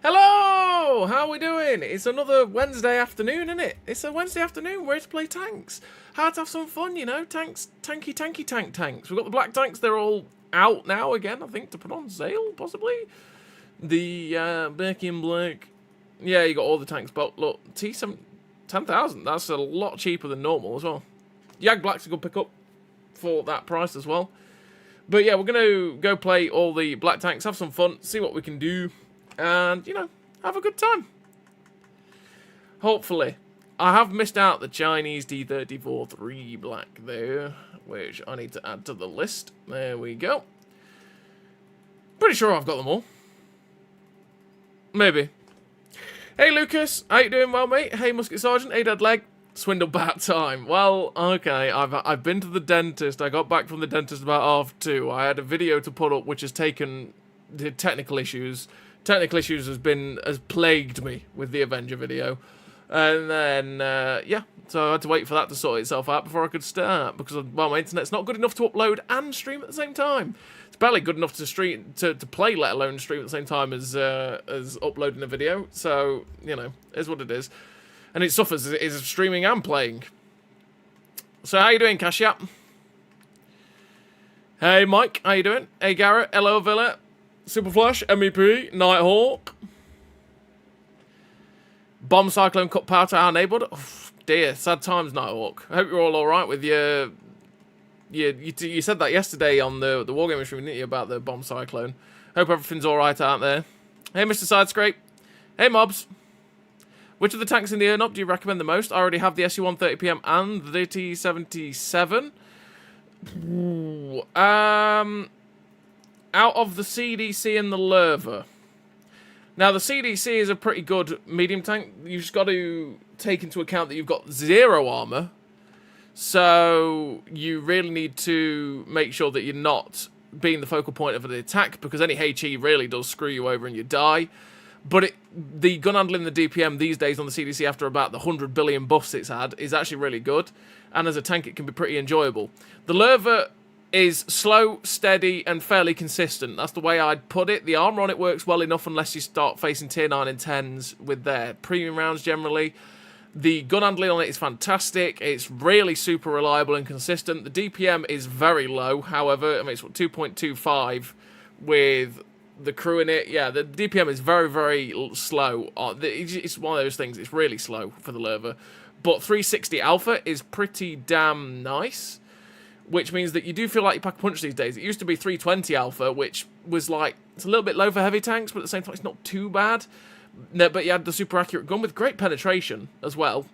Hello! How are we doing? It's another Wednesday afternoon, isn't it? It's a Wednesday afternoon. We're here to play tanks. How to have some fun, you know? Tanks, tanky tanks. We've got the black tanks. They're all out now again, I think, to put on sale, possibly. The Berkey and Black. Yeah, you got all the tanks. But look, T7 10,000. That's a lot cheaper than normal as well. Yag Black's a good pickup for that price as well. But yeah, we're going to go play all the black tanks, have some fun, see what we can do, and, you know, have a good time. Hopefully. I have missed out the Chinese T-34-3 black there, which I need to add to the list. There we go. Pretty sure I've got them all. Maybe. Hey, Lucas. How you doing? Well, mate? Hey, Musket Sergeant. Hey, Dead Leg. Swindle bat time. Well, okay, I've been to the dentist. I got back from the dentist about 2:30. I had a video to put up which has taken the technical issues. Technical issues has plagued me with the Avenger video. And then, yeah, so I had to wait for that to sort itself out before I could start. Because, well, my internet's not good enough to upload and stream at the same time. It's barely good enough to stream, to play, let alone stream at the same time as uploading a video. So, you know, is what it is. And it suffers is streaming and playing. So how you doing, Cashiap? Hey, Mike. How you doing? Hey, Garrett. Hello, Villa. Superflash. MEP. Nighthawk. Bomb Cyclone cut power to our neighbourhood. Oh, dear. Sad times, Nighthawk. I hope you're all alright with your... You said that yesterday on the Wargaming stream, didn't you, about the Bomb Cyclone. Hope everything's alright out there. Hey, Mr. Sidescrape. Hey, Mobs. Which of the tanks in the Urnop do you recommend the most? I already have the SU-130PM and the T-77. Out of the CDC and the Lerva. Now, the CDC is a pretty good medium tank. You've just got to take into account that you've got 0 armour. So, you really need to make sure that you're not being the focal point of the attack, because any HE really does screw you over and you die. But the gun handling the DPM these days on the CDC, after about the 100 billion buffs it's had, is actually really good. And as a tank, it can be pretty enjoyable. The Lerva is slow, steady, and fairly consistent. That's the way I'd put it. The armour on it works well enough unless you start facing tier 9 and 10s with their premium rounds generally. The gun handling on it is fantastic. It's really super reliable and consistent. The DPM is very low, however. I mean, it's 2.25 with... the crew in it, yeah, the DPM is very, very slow. It's one of those things, it's really slow for the Lerva. But 360 Alpha is pretty damn nice, which means that you do feel like you pack a punch these days. It used to be 320 Alpha, which was like, it's a little bit low for heavy tanks, but at the same time, it's not too bad. No, but you had the super accurate gun with great penetration as well.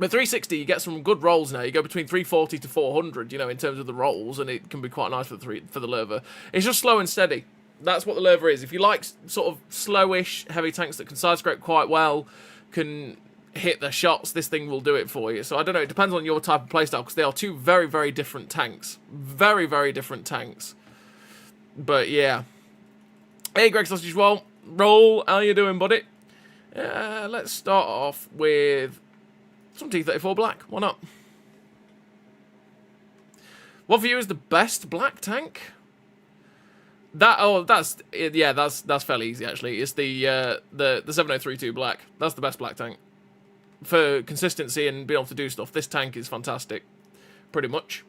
But 360, you get some good rolls now. You go between 340 to 400, you know, in terms of the rolls, and it can be quite nice for the Lerva. It's just slow and steady. That's what the Lerva is. If you like sort of slowish heavy tanks that can side-scrape quite well, can hit their shots, this thing will do it for you. So I don't know, it depends on your type of playstyle, because they are two very, very different tanks. Very, very different tanks. But yeah. Hey, Greg Sausage Roll, how you doing, buddy? Let's start off with some T-34 Black. Why not? What for you is the best black tank? That's fairly easy actually. It's the 7032 Black. That's the best black tank for consistency and being able to do stuff. This tank is fantastic, pretty much.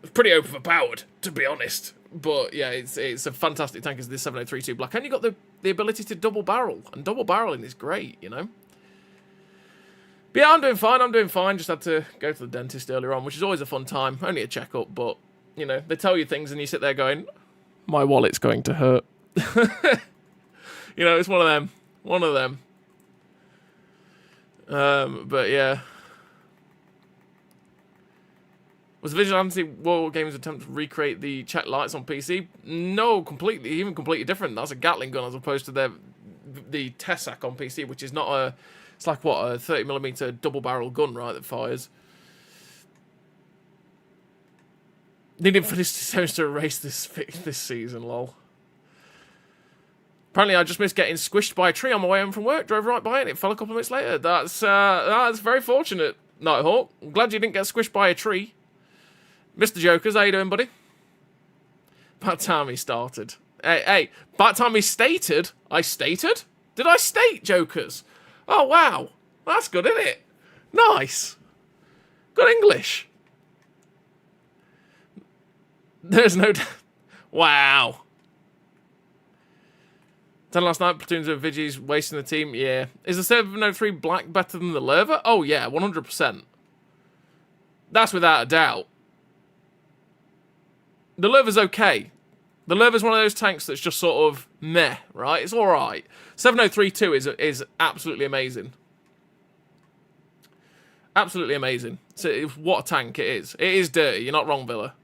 It's pretty overpowered, to be honest. But yeah, it's a fantastic tank. Is this 7032 Black, and you got the ability to double barrel, and double barreling is great, you know. But yeah, I'm doing fine. Just had to go to the dentist earlier on, which is always a fun time. Only a checkup, but. You know, they tell you things and you sit there going, my wallet's going to hurt. You know, it's one of them. One of them. But yeah. Was Vigilante War Games attempt to recreate the check lights on PC? No, completely different. That's a Gatling gun as opposed to the Tessac on PC, which is not a... It's like, what, a 30mm double-barrel gun, right, that fires. Needed for this to erase this season, lol. Apparently, I just missed getting squished by a tree on my way home from work. Drove right by it and it fell a couple of minutes later. That's very fortunate, Nighthawk. I'm glad you didn't get squished by a tree. Mr. Jokers, how you doing, buddy? About time he started. Hey, by the time he stated, I stated? Did I state, jokers? Oh, wow. That's good, isn't it? Nice. Good English. There's no... Wow. 10 last night, platoons of Vigis wasting the team. Yeah. Is the 703 Black better than the Lerva? Oh, yeah, 100%. That's without a doubt. The Lerva's okay. The Lerva's one of those tanks that's just sort of meh, right? It's alright. 7032 is absolutely amazing. Absolutely amazing. So, what a tank it is. It is dirty, you're not wrong, Villa.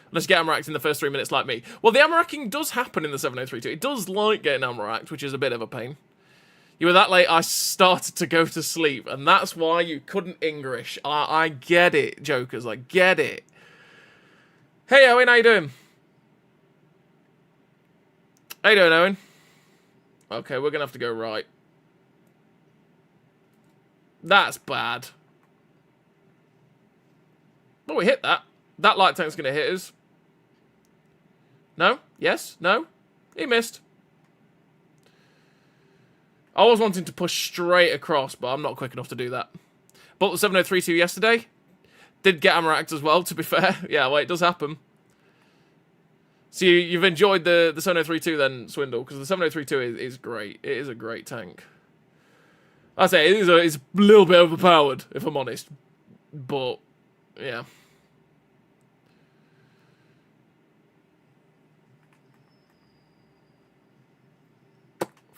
Unless you get ammo-racked in the first 3 minutes like me. Well, the ammo-racking does happen in the 7032. It does like getting ammo-racked, which is a bit of a pain. You were that late, I started to go to sleep, and that's why you couldn't English. I get it, jokers, I get it. Hey, Owen, how you doing? How you doing, Owen? Okay, we're gonna have to go right. That's bad. Oh, we hit that. That light tank's gonna hit us. No? Yes? No? He missed. I was wanting to push straight across, but I'm not quick enough to do that. Bought the 7032 yesterday. Did get ammo-racked as well, to be fair. Yeah, well, it does happen. So you've enjoyed the 7032 then, Swindle, because the 7032 is great. It is a great tank. I say, it's a little bit overpowered, if I'm honest. But, yeah.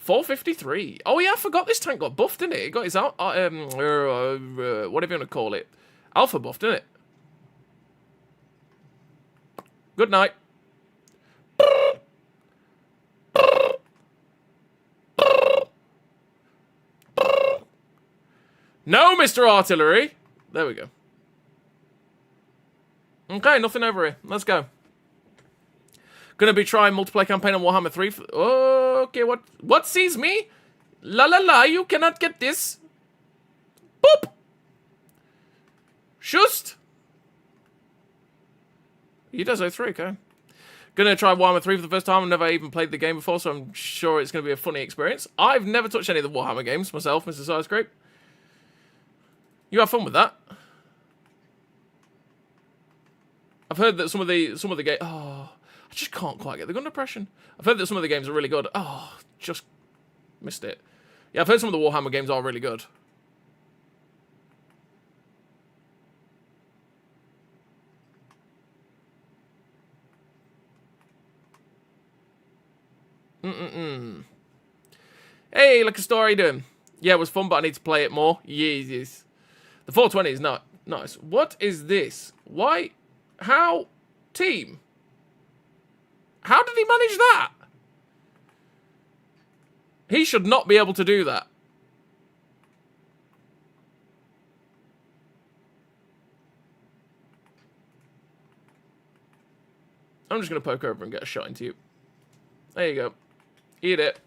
.453. Oh yeah, I forgot this tank got buffed, didn't it? It got his whatever you want to call it, alpha buff, didn't it? Good night. No, Mr. Artillery. There we go. Okay, nothing over here. Let's go. Gonna be trying multiplayer campaign on Warhammer 3. Okay, what sees me? La la la, you cannot get this. Boop. Shust. He does 03, okay. Gonna try Warhammer 3 for the first time. I've never even played the game before, so I'm sure it's gonna be a funny experience. I've never touched any of the Warhammer games myself, Mr. Sidescrape. You have fun with that. I've heard that some of the games. Oh, I just can't quite get the gun depression. I've heard that some of the games are really good. Oh, just missed it. Yeah, I've heard some of the Warhammer games are really good. Hey, look, a story, how you doing? Yeah, it was fun, but I need to play it more. Yes. The 420 is not nice. What is this? Why? How? Team? How did he manage that? He should not be able to do that. I'm just going to poke over and get a shot into you. There you go. Eat it.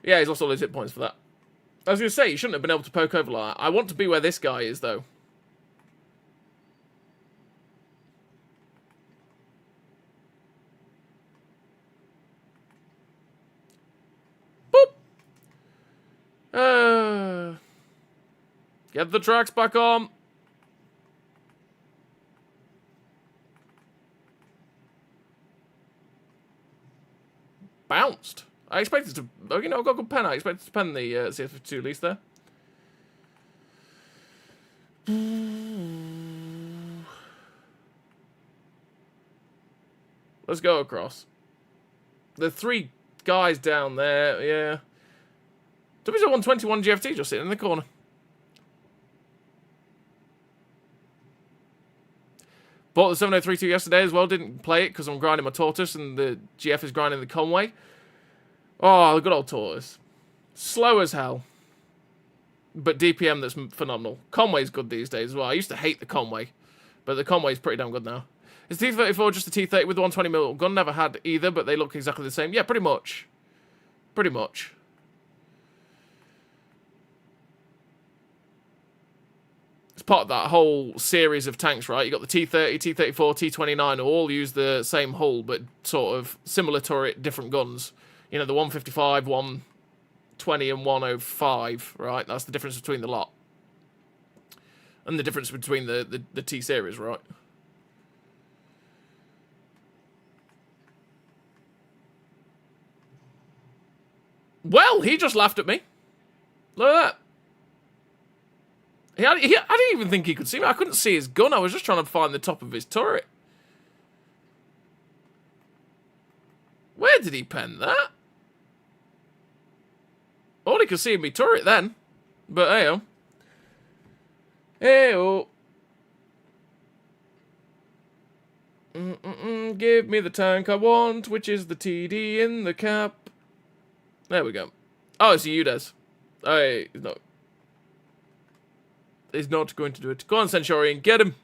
Yeah, he's lost all his hit points for that. I was going to say, you shouldn't have been able to poke over like that. I want to be where this guy is, though. Boop! Get the tracks back on. Bounced. I expected to... Oh, you know, I got a good pen. I expected to pen the CF52 at least there. Let's go across. The three guys down there, yeah. WWII GFT just sitting in the corner. Bought the 7032 yesterday as well. Didn't play it because I'm grinding my Tortoise and the GF is grinding the Conway. Oh, the good old Tortoise. Slow as hell. But DPM that's phenomenal. Conway's good these days as well. I used to hate the Conway. But the Conway's pretty damn good now. Is the T-34 just a T-30 with the 120mm gun? Never had either, but they look exactly the same. Yeah, pretty much. Pretty much. It's part of that whole series of tanks, right? You got the T-30, T-34, T-29, all use the same hull, but sort of similar turret, different guns. You know, the 155, 120, and 105, right? That's the difference between the lot. And the difference between the T-series, right? Well, he just laughed at me. Look at that. I didn't even think he could see me. I couldn't see his gun. I was just trying to find the top of his turret. Where did he pen that? All he could see in me turret then. But hey-oh. Hey-oh. Give me the tank I want, which is the TD in the cap. There we go. Oh, it's Udes. Hey, no. He's not going to do it. Go on, Centurion, get him.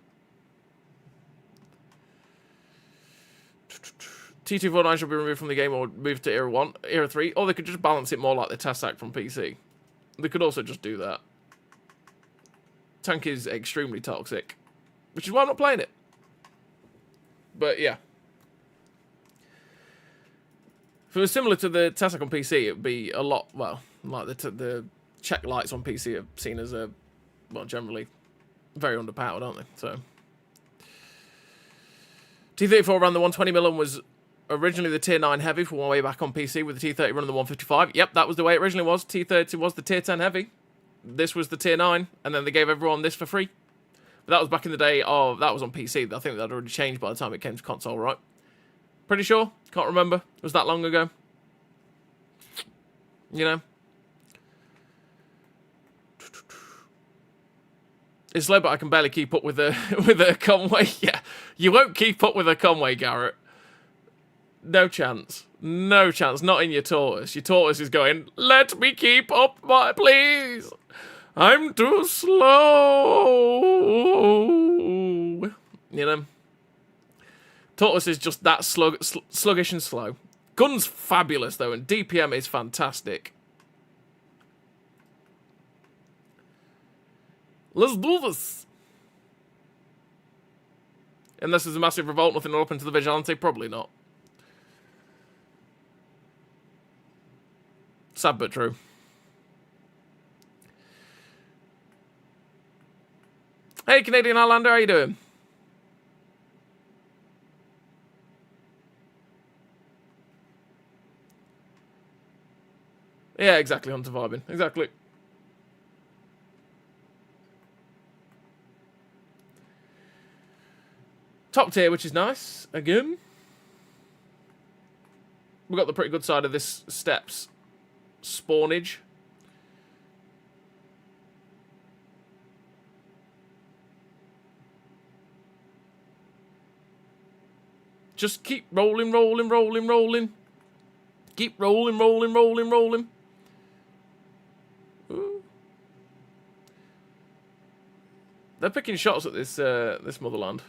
T249 should be removed from the game or moved to Era 1, Era 3, or they could just balance it more like the Tassac from PC. They could also just do that. Tank is extremely toxic, which is why I'm not playing it. But yeah. If it was similar to the Tassac on PC, it would be a lot, well, like the check lights on PC are seen as a, well, generally very underpowered, aren't they? So T-34 around the 120mm was originally the Tier 9 heavy for one way back on PC, with the T-30 running the 155. Yep, that was the way it originally was. T-30 was the Tier 10 heavy. This was the Tier 9, and then they gave everyone this for free. But that was back in the day of, that was on PC. I think that had already changed by the time it came to console, right? Pretty sure. Can't remember. It was that long ago. You know? It's slow, but I can barely keep up with a Conway. Yeah, you won't keep up with a Conway, Garrett. No chance. No chance. Not in your Tortoise. Your Tortoise is going, let me keep up, please. I'm too slow. You know? Tortoise is just that sluggish and slow. Gun's fabulous, though, and DPM is fantastic. Let's do this. Unless there's a massive revolt, nothing will happen to the Vigilante. Probably not. Sad but true. Hey, Canadian Highlander, how you doing? Yeah, exactly, Hunter vibing. Exactly. Top tier, which is nice. Again. We've got the pretty good side of this steps spawnage. Just keep rolling, rolling, rolling, rolling. Keep rolling, rolling, rolling, rolling. Ooh. They're picking shots at this this motherland.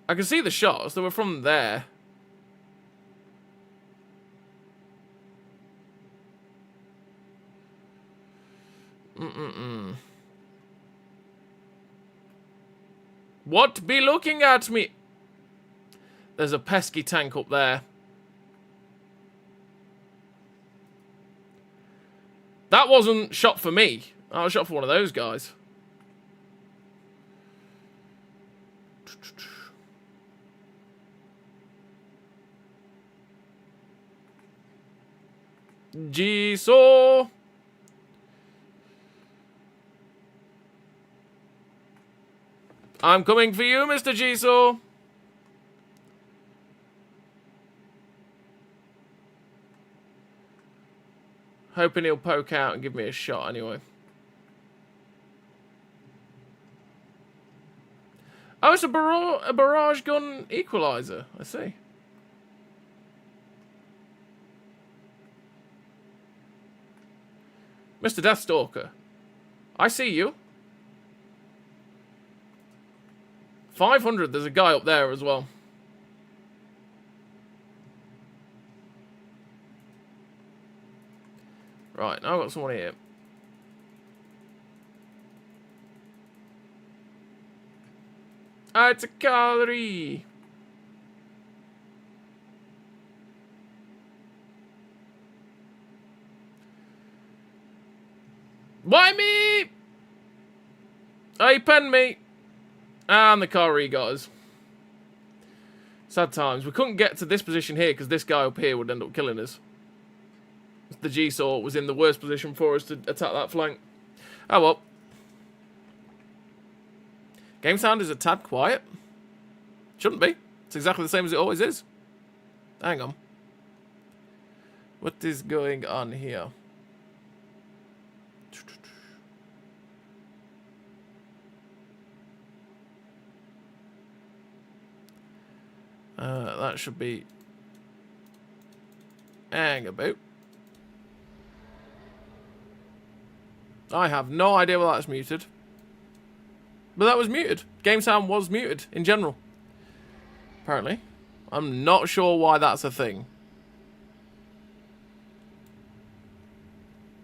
I can see the shots. They were from there. What be looking at me? There's a pesky tank up there. That wasn't shot for me. I was shot for one of those guys. Jisoo. I'm coming for you, Mr. Jisoo. Hoping he'll poke out and give me a shot anyway. Oh, it's a barrage gun equalizer. I see. Mr. Deathstalker, I see you. 500, there's a guy up there as well. Right, now I've got someone here. Ah, it's a calorie. Why me? Hey, pen me. And the car got us. Sad times. We couldn't get to this position here because this guy up here would end up killing us. The G-Saw was in the worst position for us to attack that flank. Oh well. Game sound is a tad quiet. Shouldn't be. It's exactly the same as it always is. Hang on. What is going on here? That should be... Hang about. I have no idea why that's muted. But that was muted. Game sound was muted in general. Apparently. I'm not sure why that's a thing.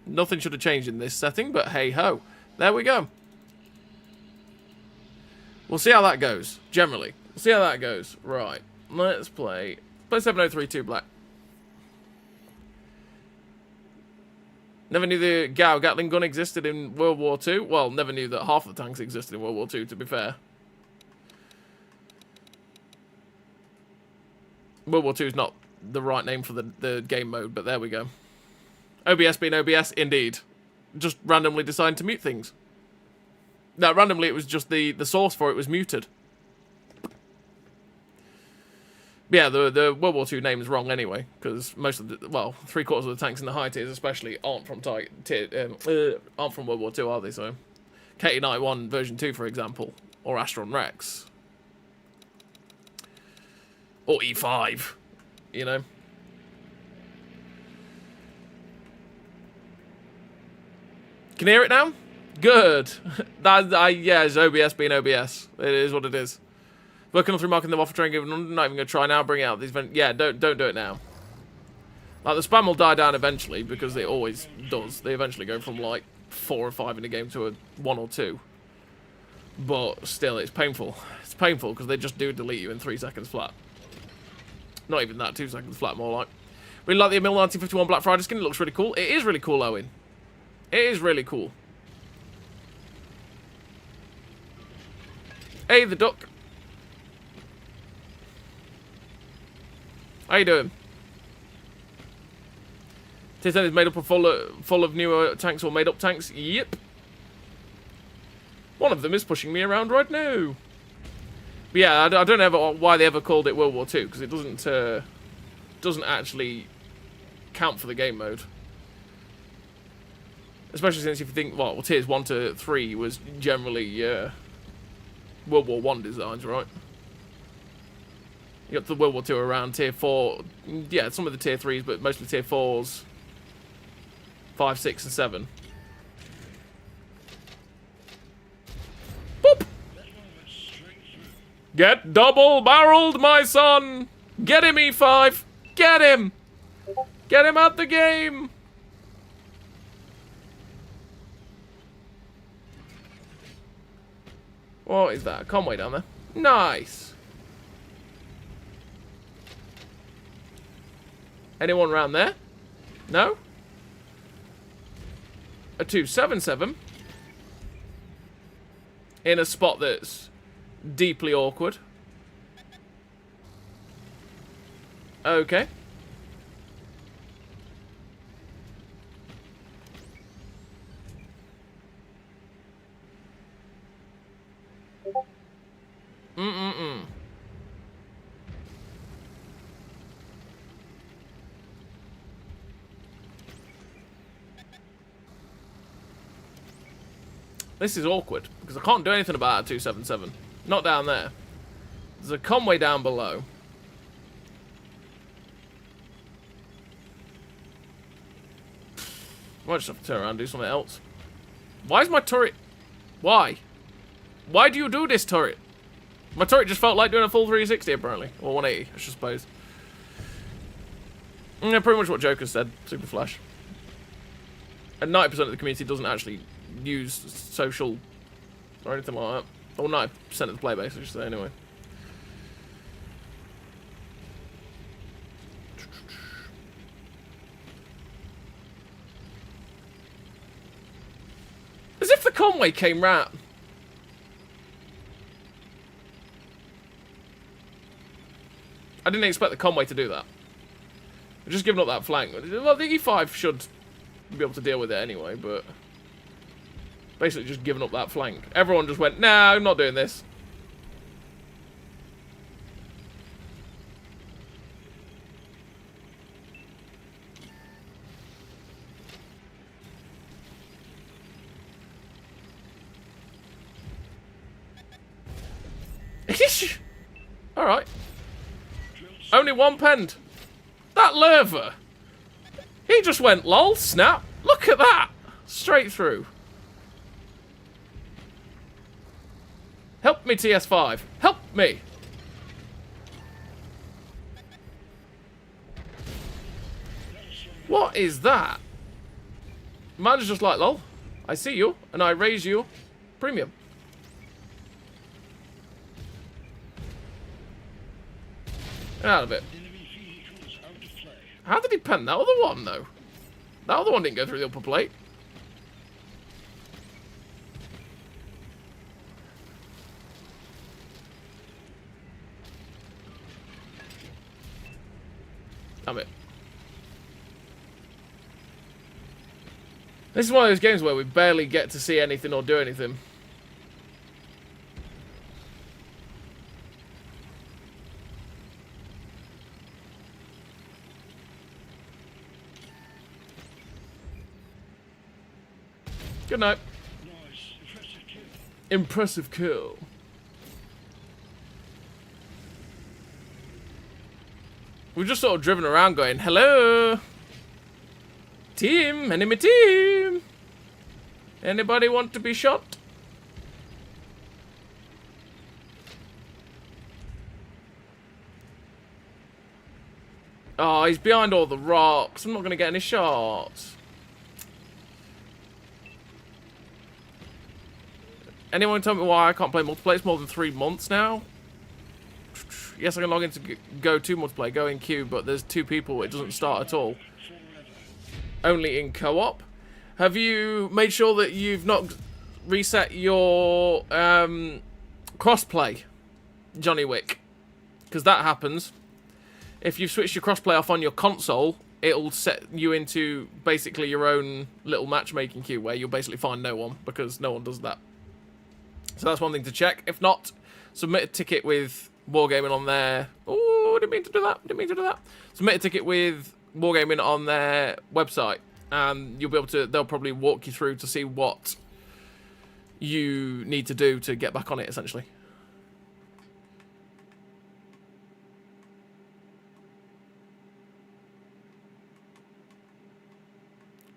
Nothing should have changed in this setting, but hey ho. There we go. We'll see how that goes, generally. We'll see how that goes. Right. Let's play 7032 Black. Never knew the Gatling gun existed in World War II. Well, never knew that half of the tanks existed in World War II, to be fair. World War II is not the right name for the game mode, but there we go. OBS being OBS, indeed. Just randomly decided to mute things. No, randomly it was just the source for it was muted. Yeah, the World War II name is wrong anyway, because most of the, well, 3/4 of the tanks in the high tiers especially aren't from aren't from World War II, are they? So, KT-91 version 2, for example, or Astron Rex, or E5, you know. Can you hear it now? Good. Yeah, it's OBS being OBS. It is what it is. Working on 3 marking them off for training, I'm not even going to try now, bring out these events. Yeah, don't do it now. Like, the spam will die down eventually, because it always does. They eventually go from, like, 4 or 5 in a game to a 1 or 2. But, still, it's painful. It's painful, because they just do delete you in 3 seconds flat. Not even that, 2 seconds flat, more like. Really like the Emil 1951 Black Friday skin, it looks really cool. It is really cool, Owen. It is really cool. Hey, the duck. How you doing? Tier 10 is made up of full of newer tanks or made up tanks? Yep. One of them is pushing me around right now. But yeah, I don't know why they ever called it World War II, because it doesn't actually count for the game mode. Especially since if you think, well, tiers 1 to 3 was generally World War I designs, right? You got the World War II around tier 4. Yeah, some of the tier 3s, but mostly tier 4s. 5, 6, and 7. Boop! Get double-barreled, my son! Get him, E5! Get him! Get him out the game! What is that? Conway down there. Nice! Anyone around there? No? A 277. In a spot that's deeply awkward. Okay. This is awkward, because I can't do anything about a 277. Not down there. There's a Conway down below. I might just have to turn around and do something else. Why is my turret... Why? Why do you do this, turret? My turret just felt like doing a full 360, apparently. Or 180, I suppose. Yeah, pretty much what Joker said. Super Flash. And 90% of the community doesn't actually use social or anything like that. Or 90% of the player base, I should say, anyway. As if the Conway came round. I didn't expect the Conway to do that. I've just given up that flank. Well, the E5 should be able to deal with it anyway, but... basically just giving up that flank. Everyone just went, nah, I'm not doing this. Alright. Only one penned. That Lerva. He just went, lol, snap. Look at that. Straight through. Help me, TS5. Help me. What is that? Mine's just like, lol, I see you, and I raise you premium. Get out of it. How did he pen that other one, though? That other one didn't go through the upper plate. Damn it. This is one of those games where we barely get to see anything or do anything. Good night. Nice. Impressive kill. Impressive kill. We've just sort of driven around going, hello. Team, enemy team. Anybody want to be shot? Oh, he's behind all the rocks. I'm not going to get any shots. Anyone tell me why I can't play multiplayer? It's more than 3 months now. Yes, I can log into Go 2 multiplayer, Go in queue, but there's 2 people. It doesn't start at all. Only in co-op. Have you made sure that you've not reset your crossplay, Johnny Wick? Because that happens. If you've switched your crossplay off on your console, it'll set you into basically your own little matchmaking queue where you'll basically find no one, because no one does that. So that's one thing to check. If not, submit a ticket with Wargaming on there. Oh, I didn't mean to do that. Didn't mean to do that. Submit a ticket with Wargaming on their website, and you'll be able to. They'll probably walk you through to see what you need to do to get back on it, essentially.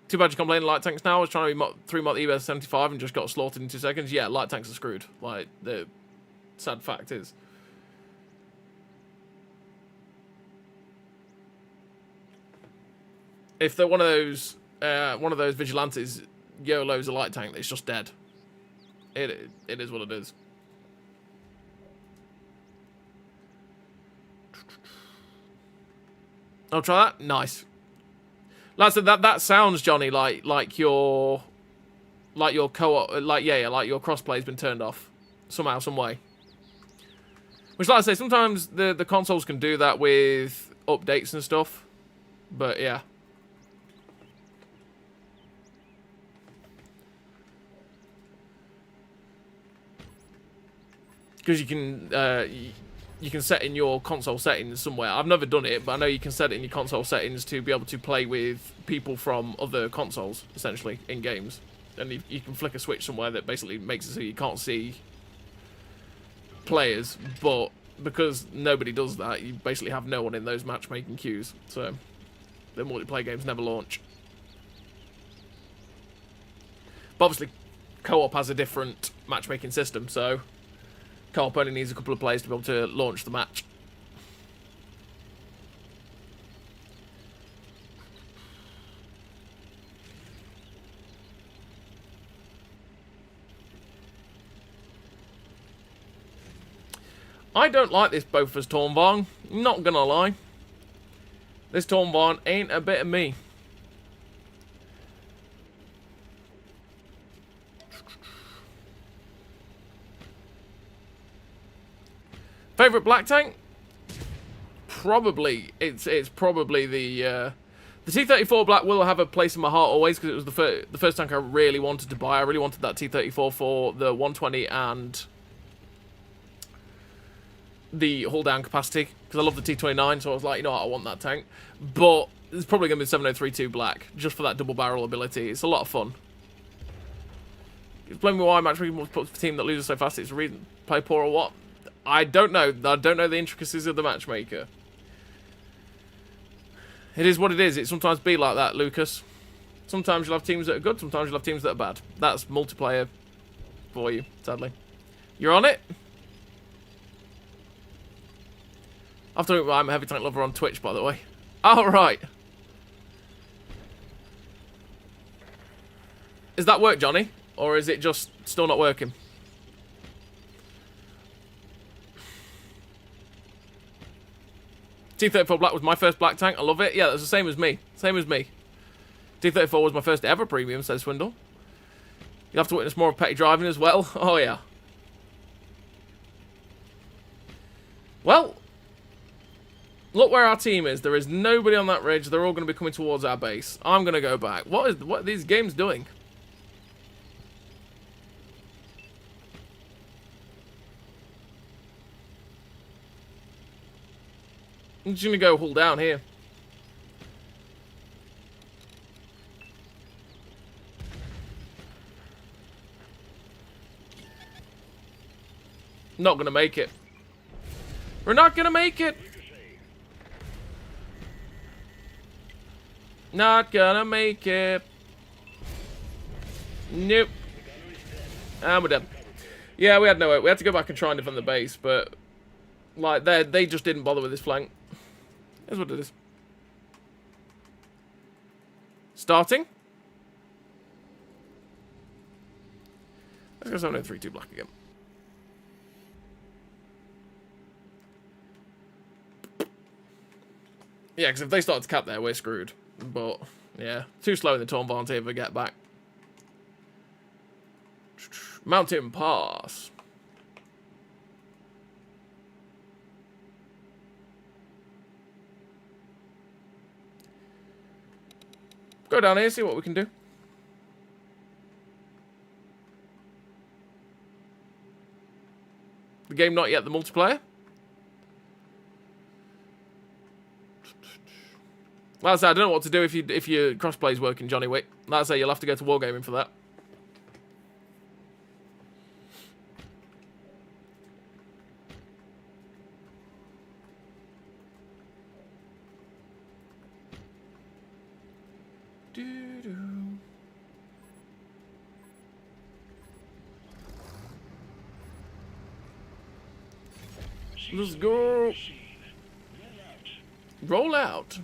Too bad you can't play in light tanks now. I was trying to be 3-mod EBS 75 and just got slaughtered in 2 seconds. Yeah, light tanks are screwed. Like, the sad fact is. If they're one of those vigilantes YOLO's a light tank, it's just dead. It is what it is. I'll try that. Nice. Like I said, that sounds, Johnny, like your co-op, like your crossplay's been turned off somehow, some way. Which, like I say, sometimes the consoles can do that with updates and stuff, but yeah. Because you can set in your console settings somewhere. I've never done it, but I know you can set it in your console settings to be able to play with people from other consoles, essentially, in games. And you can flick a switch somewhere that basically makes it so you can't see players, but because nobody does that, you basically have no one in those matchmaking queues. So the multiplayer games never launch. But obviously, co-op has a different matchmaking system, so co-op only needs a couple of players to be able to launch the match. I don't like this Bofors Tornvagn. Not gonna lie. This Tornvagn ain't a bit of me. Favorite black tank? Probably. It's probably the T-34 black will have a place in my heart always because it was the first tank I really wanted to buy. I really wanted that T-34 for the 120 and the hull down capacity because I love the T-29, so I was like, you know what, I want that tank. But it's probably going to be 7032 black just for that double barrel ability. It's a lot of fun. Explain me why matchmaking must put a team that loses so fast. It's a reason play poor or what? I don't know. I don't know the intricacies of the matchmaker. It is what it is. It sometimes be like that, Lucas. Sometimes you'll have teams that are good, sometimes you'll have teams that are bad. That's multiplayer for you, sadly. You're on it? I've told you I'm a heavy tank lover on Twitch, by the way. Alright. Is that work, Johnny? Or is it just still not working? T-34 black was my first black tank. I love it. Yeah, that's the same as me. Same as me. T-34 was my first ever premium, says Swindle. You'll have to witness more of petty driving as well. Oh, yeah. Well, look where our team is. There is nobody on that ridge. They're all going to be coming towards our base. I'm going to go back. What are these games doing? I'm just going to go hull down here. Not going to make it. We're not going to make it. Not going to make it. Nope. And we're done. Yeah, we had no way. We had to go back and try and defend the base, but like they just didn't bother with this flank. Here's what it is. Starting. Let's go 7032 black again. Yeah, because if they start to cap there, we're screwed. But, yeah. Too slow in the Tornvagn to ever get back. Mountain Pass. Go down here, see what we can do. The game not yet the multiplayer. Like I said, I don't know what to do if your crossplay is working, Johnny Wick. Like I say, you'll have to go to Wargaming for that. Let's go. Roll out.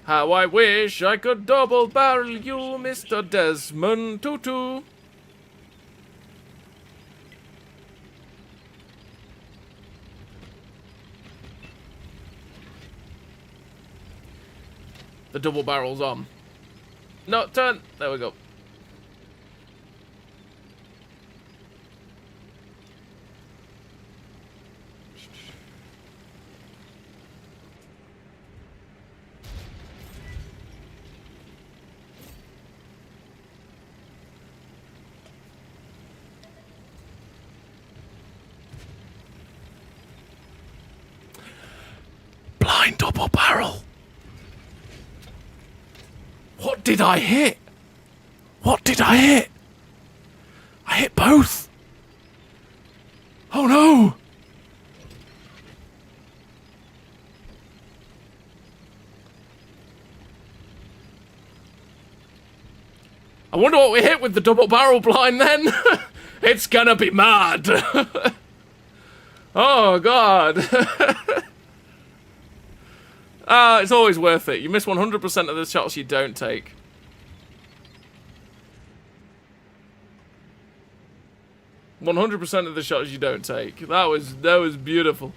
How I wish I could double barrel you, Mr. Desmond Tutu. The double barrel's on. No, turn. There we go. Blind double barrel. What did I hit? What did I hit? I hit both. Oh no. I wonder what we hit with the double barrel blind then. It's gonna be mad. Oh god. It's always worth it. You miss 100% of the shots you don't take. 100% of the shots you don't take. That was beautiful.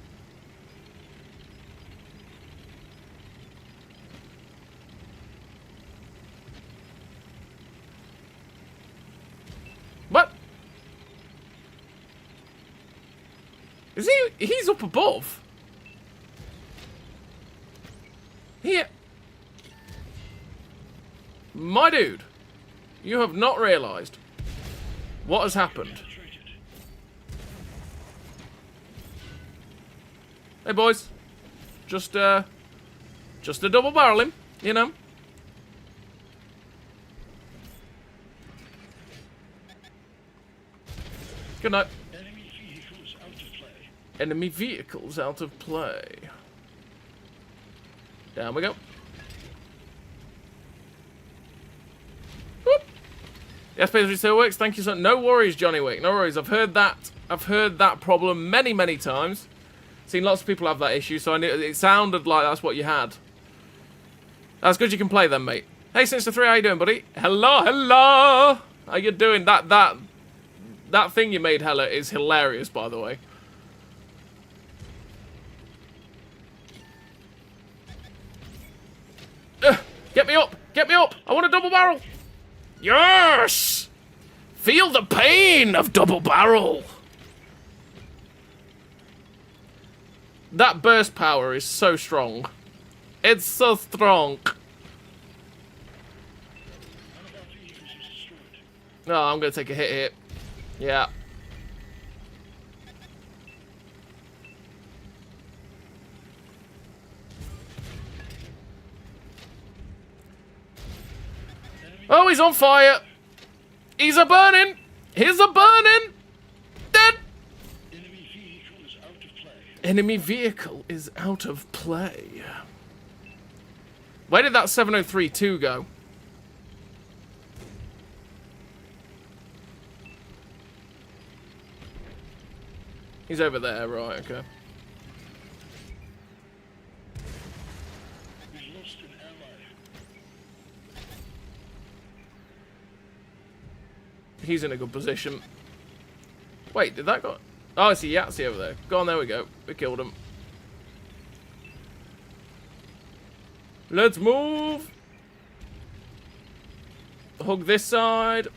What? Is he's up above? Here. My dude, you have not realised what has happened. Hey boys, just a double barrel him, you know. Good night. Enemy vehicles out of play. Enemy vehicles out of play. Down we go. Whoop. Yes, Pedro still works. Thank you so. No worries, Johnny Wick. No worries. I've heard that problem many, many times. Seen lots of people have that issue, so I knew it sounded like that's what you had. That's good. You can play then, mate. Hey, Sinister3, how you doing, buddy? Hello, hello. How you doing? That thing you made, Hella, is hilarious, by the way. Get me up! Get me up! I want a double barrel! Yes! Feel the pain of double barrel! That burst power is so strong. It's so strong. No, I'm gonna take a hit here. Yeah. Oh, he's on fire. He's a burning. He's a burning. Dead. Enemy vehicle is out of play. Enemy vehicle is out of play. Where did that 7032 go? He's over there, right, okay. We've lost an ally. He's in a good position. Wait, did that go? Oh, I see Yahtzee over there. Go on, there we go. We killed him. Let's move. Hug this side.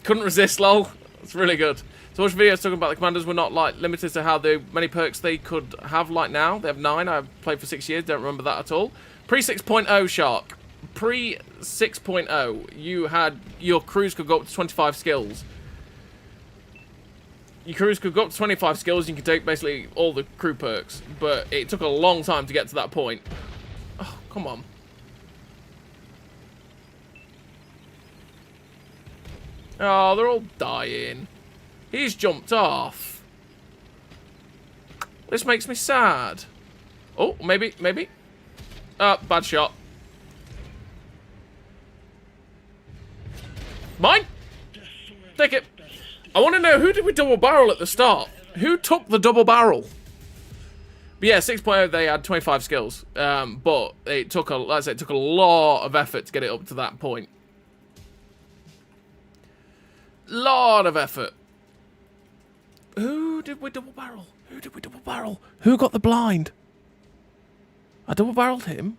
Couldn't resist, lol. That's really good. So watch videos talking about the commanders were not like limited to how many perks they could have like now. They have 9. I've played for 6 years. Don't remember that at all. Pre 6.0 Shark. Pre 6.0, you had your crews could go up to 25 skills. Your crews could go up to 25 skills. You could take basically all the crew perks, but it took a long time to get to that point. Oh, come on. Oh, they're all dying. He's jumped off. This makes me sad. Oh, maybe. Bad shot. Mine? Take it. I want to know, who did we double barrel at the start? Who took the double barrel? But yeah, 6.0, they had 25 skills. But it took like I said, it took a lot of effort to get it up to that point. Lot of effort. Who did we double barrel? Who did we double barrel? Who got the blind? I double barreled him.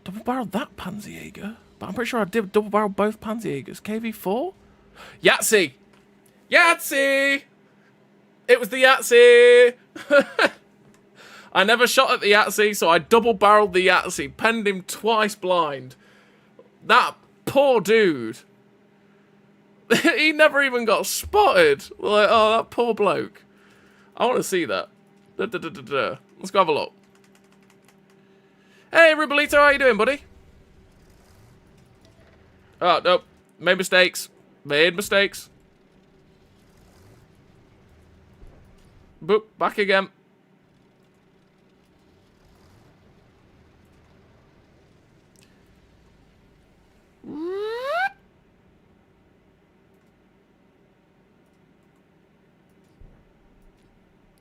Double barreled that Panzerjäger. But I'm pretty sure I did double barrel both Panzerjägers. KV4? Yahtzee! Yahtzee! It was the Yahtzee! I never shot at the Yahtzee, so I double barreled the Yahtzee. Penned him twice blind. That poor dude. He never even got spotted. Like, oh, that poor bloke. I want to see that. Let's go have a look. Hey, Ribolito, how you doing, buddy? Oh, nope. Made mistakes. Made mistakes. Boop, back again.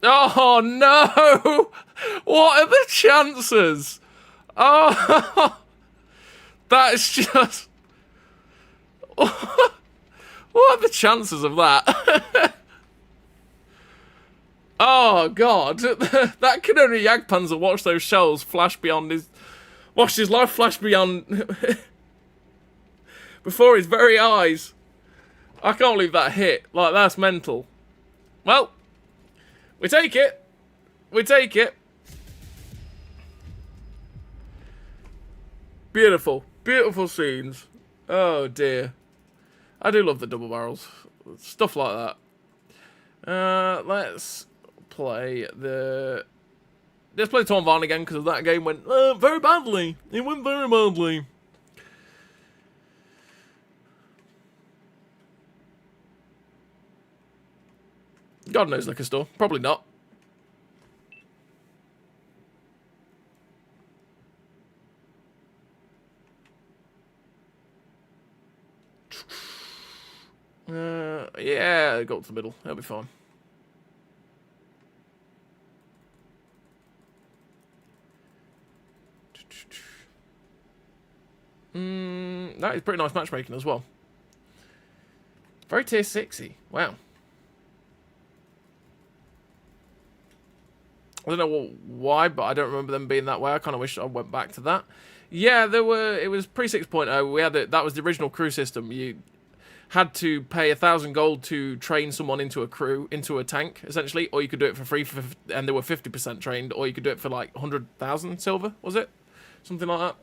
Oh no! What are the chances? Oh, That is just... What are the chances of that? Oh, God. That can only Jagdpanzer watch those shells flash beyond his... Watch his life flash beyond... before his very eyes. I can't believe that hit. Like, that's mental. Well, we take it. We take it. Beautiful. Beautiful scenes. Oh, dear. I do love the double barrels. Stuff like that. Let's play the... Let's play Tornvagn again, because that game went very badly. It went very badly. God knows liquor store. Probably not. Yeah, go up to the middle. That'll be fine. That is pretty nice matchmaking as well. Very tier 6-y. Wow. I don't know why, but I don't remember them being that way. I kind of wish I went back to that. Yeah, there were. It was pre 6.0. We had it. That was the original crew system. You had to pay 1,000 gold to train someone into a crew, into a tank, essentially, or you could do it for free, and they were 50% trained, or you could do it for like 100,000 silver, was it? Something like that.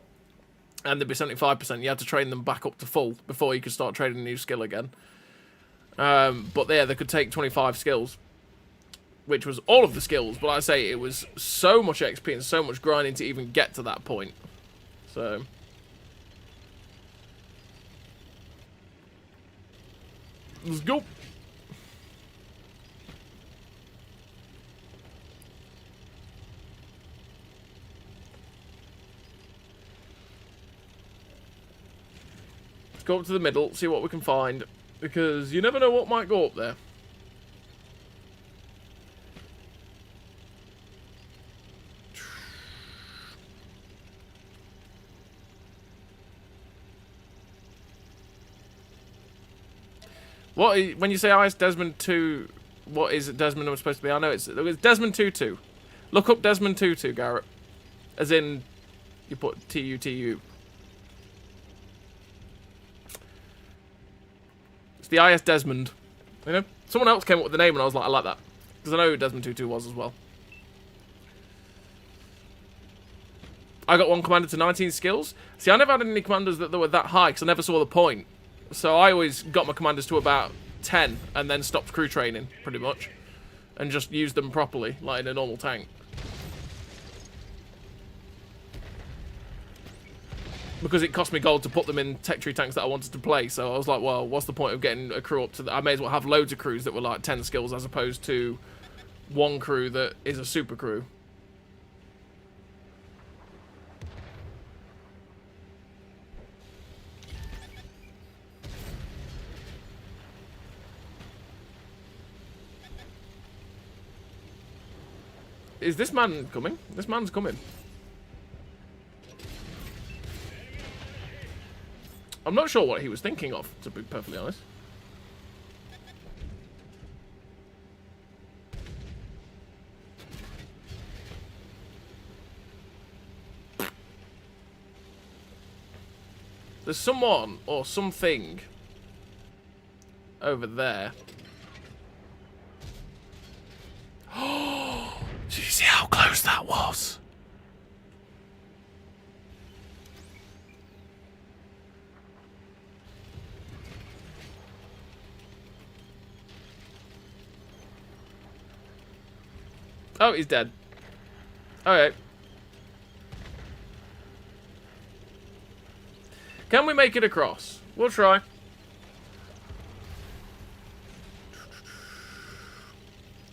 And there'd be 75%. You had to train them back up to full before you could start training a new skill again. But yeah, they could take 25 skills, which was all of the skills. But I say it was so much XP and so much grinding to even get to that point. So let's go. Let's go up to the middle, see what we can find, because you never know what might go up there. When you say IS Desmond 2, what is it Desmond I'm supposed to be? I know it's Desmond 2-2. Look up Desmond 2-2, Garrett. As in, you put TU. It's the IS Desmond. You know? Someone else came up with the name and I was like, I like that. Because I know who Desmond 2-2 was as well. I got one commander to 19 skills. See, I never had any commanders that were that high because I never saw the point. So I always got my commanders to about 10 and then stopped crew training, pretty much. And just used them properly, like in a normal tank. Because it cost me gold to put them in tech tree tanks that I wanted to play. So I was like, well, what's the point of getting a crew up to... I may as well have loads of crews that were like 10 skills as opposed to one crew that is a super crew. Is this man coming? This man's coming. I'm not sure what he was thinking of, to be perfectly honest. There's someone or something over there. Did you see how close that was? Oh, he's dead. Okay. Can we make it across? We'll try.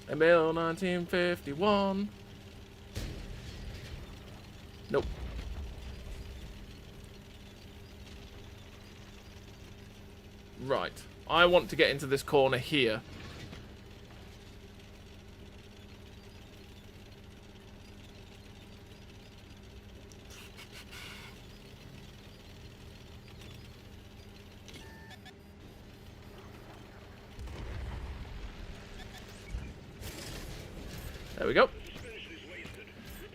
Emil 1951. Nope. Right. I want to get into this corner here. There we go.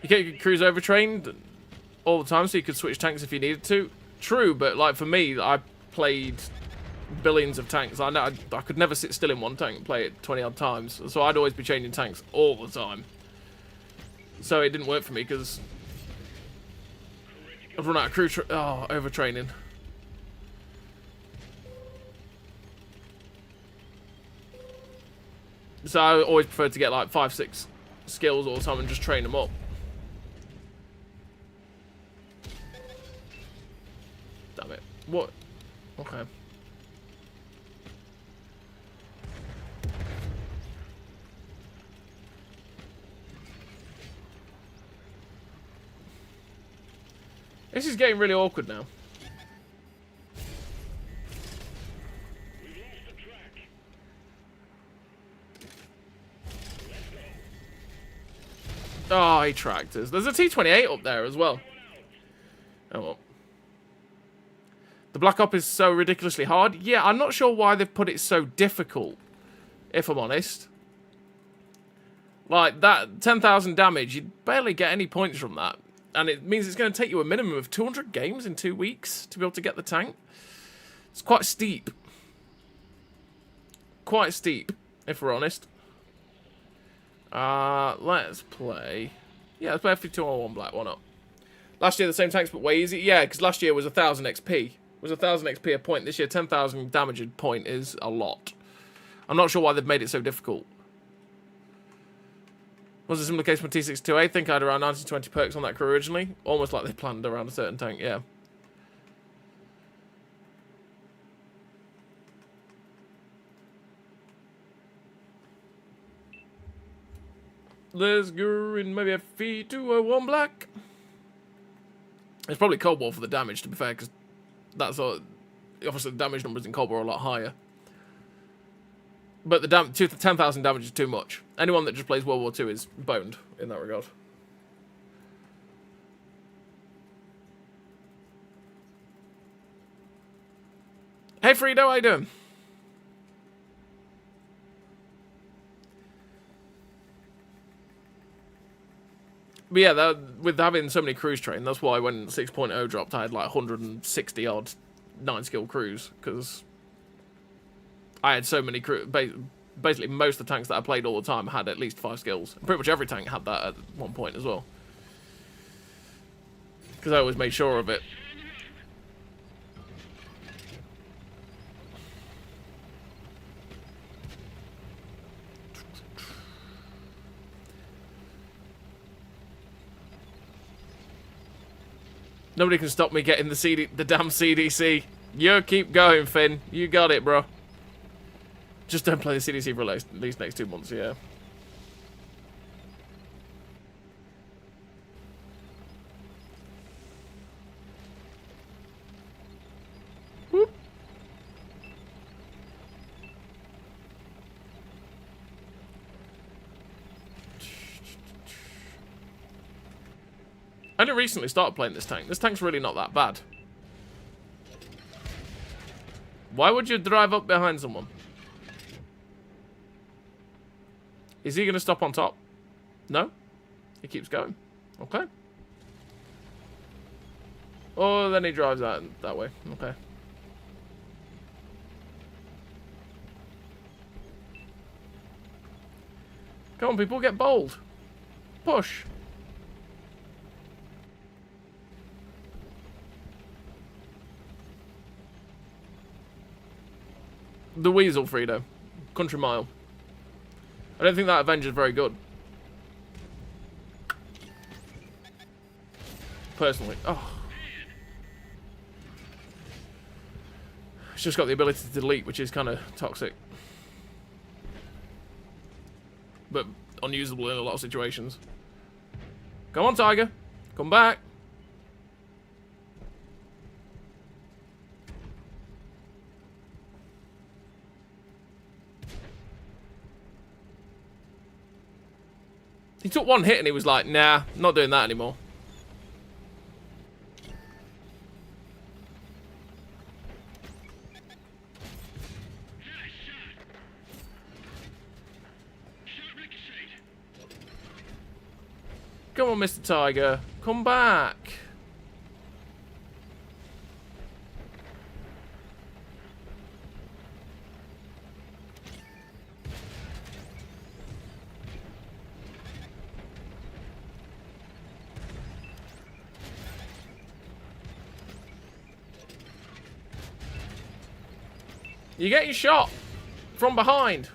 You get your crews overtrained all the time, so you could switch tanks if you needed to. True, but like for me, I played billions of tanks. I know I could never sit still in one tank and play it 20 odd times, so I'd always be changing tanks all the time. So it didn't work for me because I'd run out of crew. Overtraining. So I always prefer to get like 5, 6 skills all the time and just train them up. Damn it. What? Okay. This is getting really awkward now. Oh, he tracked us. There's a T-28 up there as well. Oh well. The Black Op is so ridiculously hard. Yeah, I'm not sure why they've put it so difficult, if I'm honest. Like, that 10,000 damage, you'd barely get any points from that. And it means it's going to take you a minimum of 200 games in 2 weeks to be able to get the tank. It's quite steep. Quite steep, if we're honest. Let's play. Yeah, let's play FP201 Black one up. Last year the same tanks but way easy. Yeah, because last year was 1,000 XP. It was 1,000 XP a point. This year 10,000 damage a point is a lot. I'm not sure why they've made it so difficult. Was a similar case with T62A. I think I had around 19 to 20 perks on that crew originally. Almost like they planned around a certain tank, yeah. Let's go in maybe a FP201 Black. It's probably Cold War for the damage, to be fair, because that's all. Obviously, the damage numbers in Cold War are a lot higher. But the 10,000 damage is too much. Anyone that just plays World War II is boned in that regard. Hey, Frito, how you doing? But yeah, with having so many crews trained, that's why when 6.0 dropped, I had like 160 odd 9-skill crews, because I had so many crews. Basically, most of the tanks that I played all the time had at least 5 skills. And pretty much every tank had that at one point as well. Because I always made sure of it. Nobody can stop me getting the damn CDC. You keep going, Finn. You got it, bro. Just don't play the CDC for at least next 2 months, yeah. Whoop. I only recently started playing this tank. This tank's really not that bad. Why would you drive up behind someone? Is he going to stop on top? No? He keeps going. Okay. Oh, then he drives out that way. Okay. Come on, people, get bold. Push. The Weasel, Frito. Country Mile. I don't think that Avenger's very good. Personally. Oh. It's just got the ability to delete, which is kind of toxic. But unusable in a lot of situations. Come on, Tiger. Come back. He took one hit and he was like, nah, not doing that anymore. Come on, Mr. Tiger. Come back. You're getting shot from behind.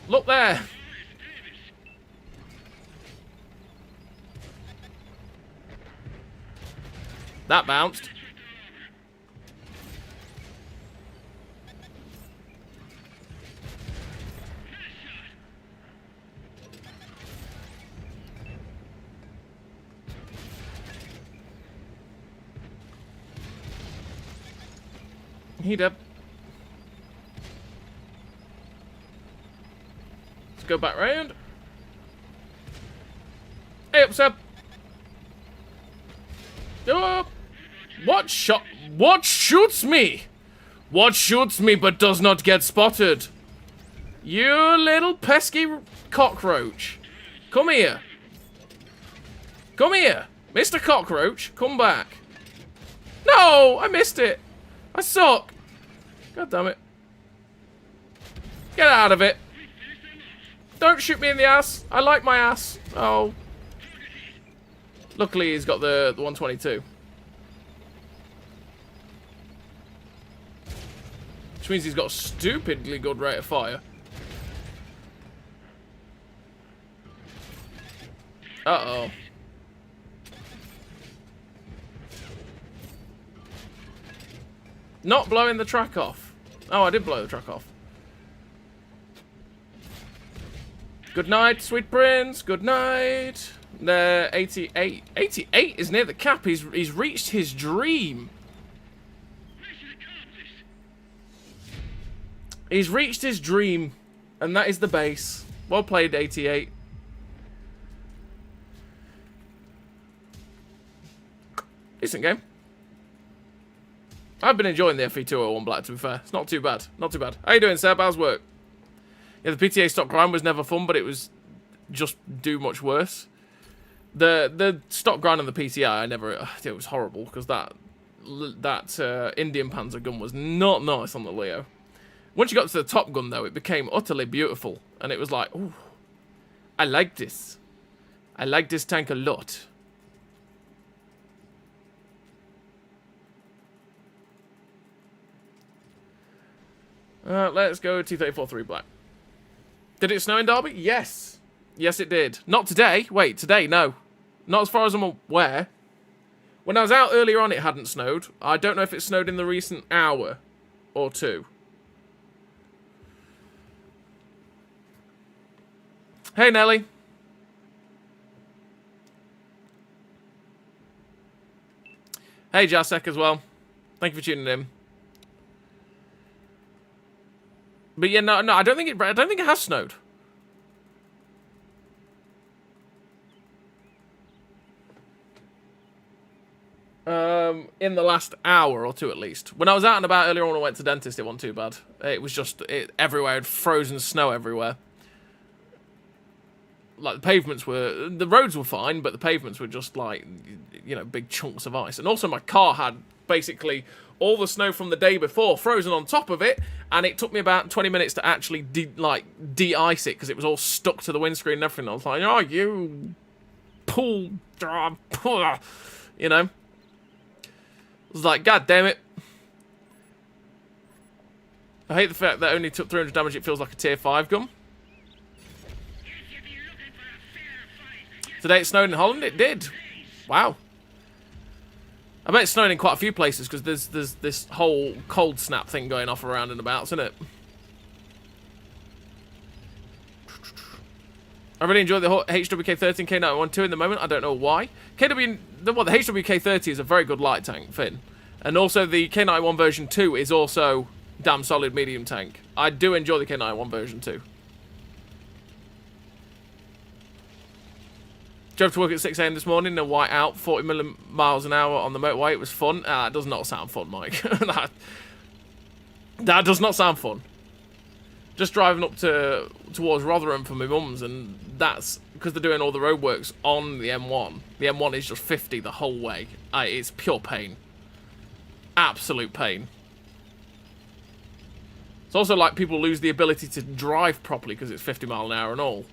Look there. That bounced. He dead. Let's go back round. Hey up, Seb. Up. What shoots me? What shoots me but does not get spotted? You little pesky cockroach. Come here. Come here. Mr. Cockroach, come back. No, I missed it. I suck. God damn it. Get out of it. Don't shoot me in the ass. I like my ass. Oh. Luckily, he's got the 122. Which means he's got a stupidly good rate of fire. Uh-oh. Not blowing the track off. Oh, I did blow the track off. Good night, sweet prince. Good night. 88. 88 is near the cap. He's reached his dream. He's reached his dream. And that is the base. Well played, 88. Decent game. I've been enjoying the FE201 Black, to be fair. It's not too bad. Not too bad. How you doing, Seb? How's work? Yeah, the PTA stock grind was never fun, but it was just do much worse. The stock grind on the PTA, I never... It was horrible, because that Indian Panzer gun was not nice on the Leo. Once you got to the Top Gun, though, it became utterly beautiful. And it was like, ooh, I like this. I like this tank a lot. Let's go T-34-3 Black. Did it snow in Derby? Yes. Yes, it did. Not today. Wait, today? No. Not as far as I'm aware. When I was out earlier on, it hadn't snowed. I don't know if it snowed in the recent hour or two. Hey, Nelly. Hey, Jasek as well. Thank you for tuning in. But yeah, no, I don't think it has snowed. In the last hour or two at least. When I was out and about earlier on, when I went to dentist, it wasn't too bad. It was just everywhere, had frozen snow everywhere. Like the pavements the roads were fine, but the pavements were just like, you know, big chunks of ice. And also my car had basically all the snow from the day before frozen on top of it, and it took me about 20 minutes to actually de-ice it, because it was all stuck to the windscreen and everything. I was like, oh, you pull, you know. I was like, God damn it. I hate the fact that it only took 300 damage. It feels like a tier 5 gun. Today it snowed in Holland? It did. Wow. I bet it's snowing in quite a few places, because there's this whole cold snap thing going off around and about, isn't it? I really enjoy the HWK-13 K91-2 in the moment. I don't know why. The HWK-30 is a very good light tank, Finn. And also the K91 version 2 is also damn solid medium tank. I do enjoy the K91 version 2. Drove to work at 6 AM this morning in a white out, 40 miles an hour on the motorway. It was fun. That does not sound fun, Mike. that does not sound fun. Just driving up towards Rotherham for my mum's, and that's because they're doing all the roadworks on the M1. The M1 is just 50 the whole way. It's pure pain. Absolute pain. It's also like people lose the ability to drive properly because it's 50 mile an hour and all.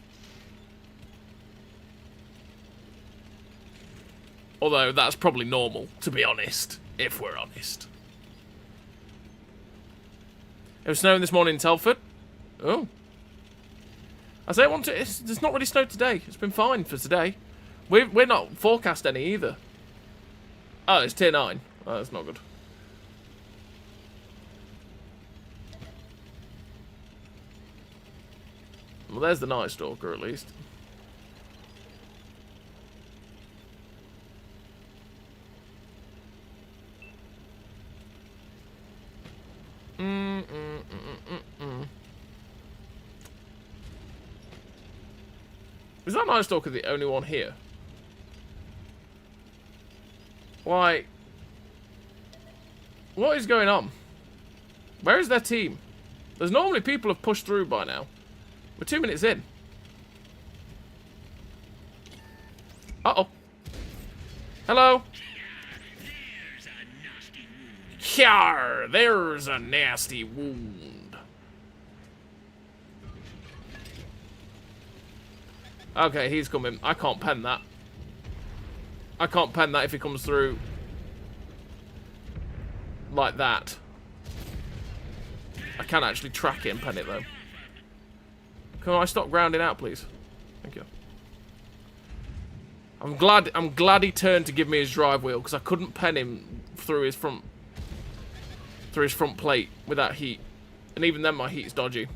Although that's probably normal, to be honest, if we're honest. It was snowing this morning in Telford. Oh. I say it's not really snowed today. It's been fine for today. We're not forecast any either. Oh, it's tier 9. Oh, that's not good. Well, there's the Night Stalker at least. Is that Night Stalker the only one here? Why? What is going on? Where is their team? There's normally people have pushed through by now. We're 2 minutes in. Uh-oh. Hello. Hyar, there's a nasty wound. Okay, he's coming. I can't pen that. I can't pen that if he comes through like that. I can actually track it and pen it though. Can I stop grounding out, please? Thank you. I'm glad he turned to give me his drive wheel because I couldn't pen him through his front plate without heat, and even then my heat's dodgy.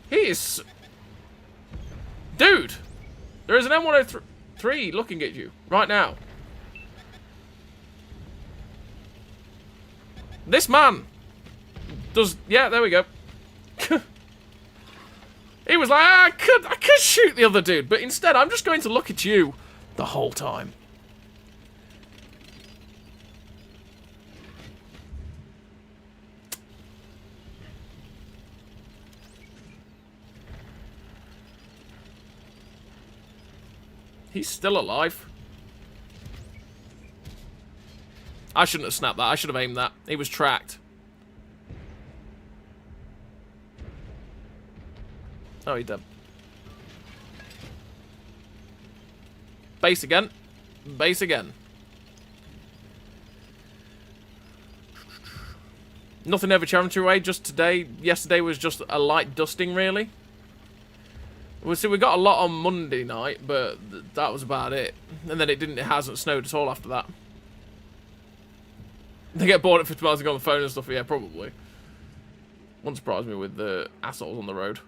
He is, dude. There is an M103 looking at you right now. This man does, yeah, there we go. He was like, I could shoot the other dude, but instead I'm just going to look at you the whole time. He's still alive. I shouldn't have snapped that. I should have aimed that. He was tracked. Oh, he did. Base again. Base again. Nothing ever challenging away. Just today. Yesterday was just a light dusting, really. Well, see, we got a lot on Monday night, but that was about it. And then it hasn't snowed at all after that. They get bored at 50 miles and go on the phone and stuff, yeah, probably. Wouldn't surprise me with the assholes on the road.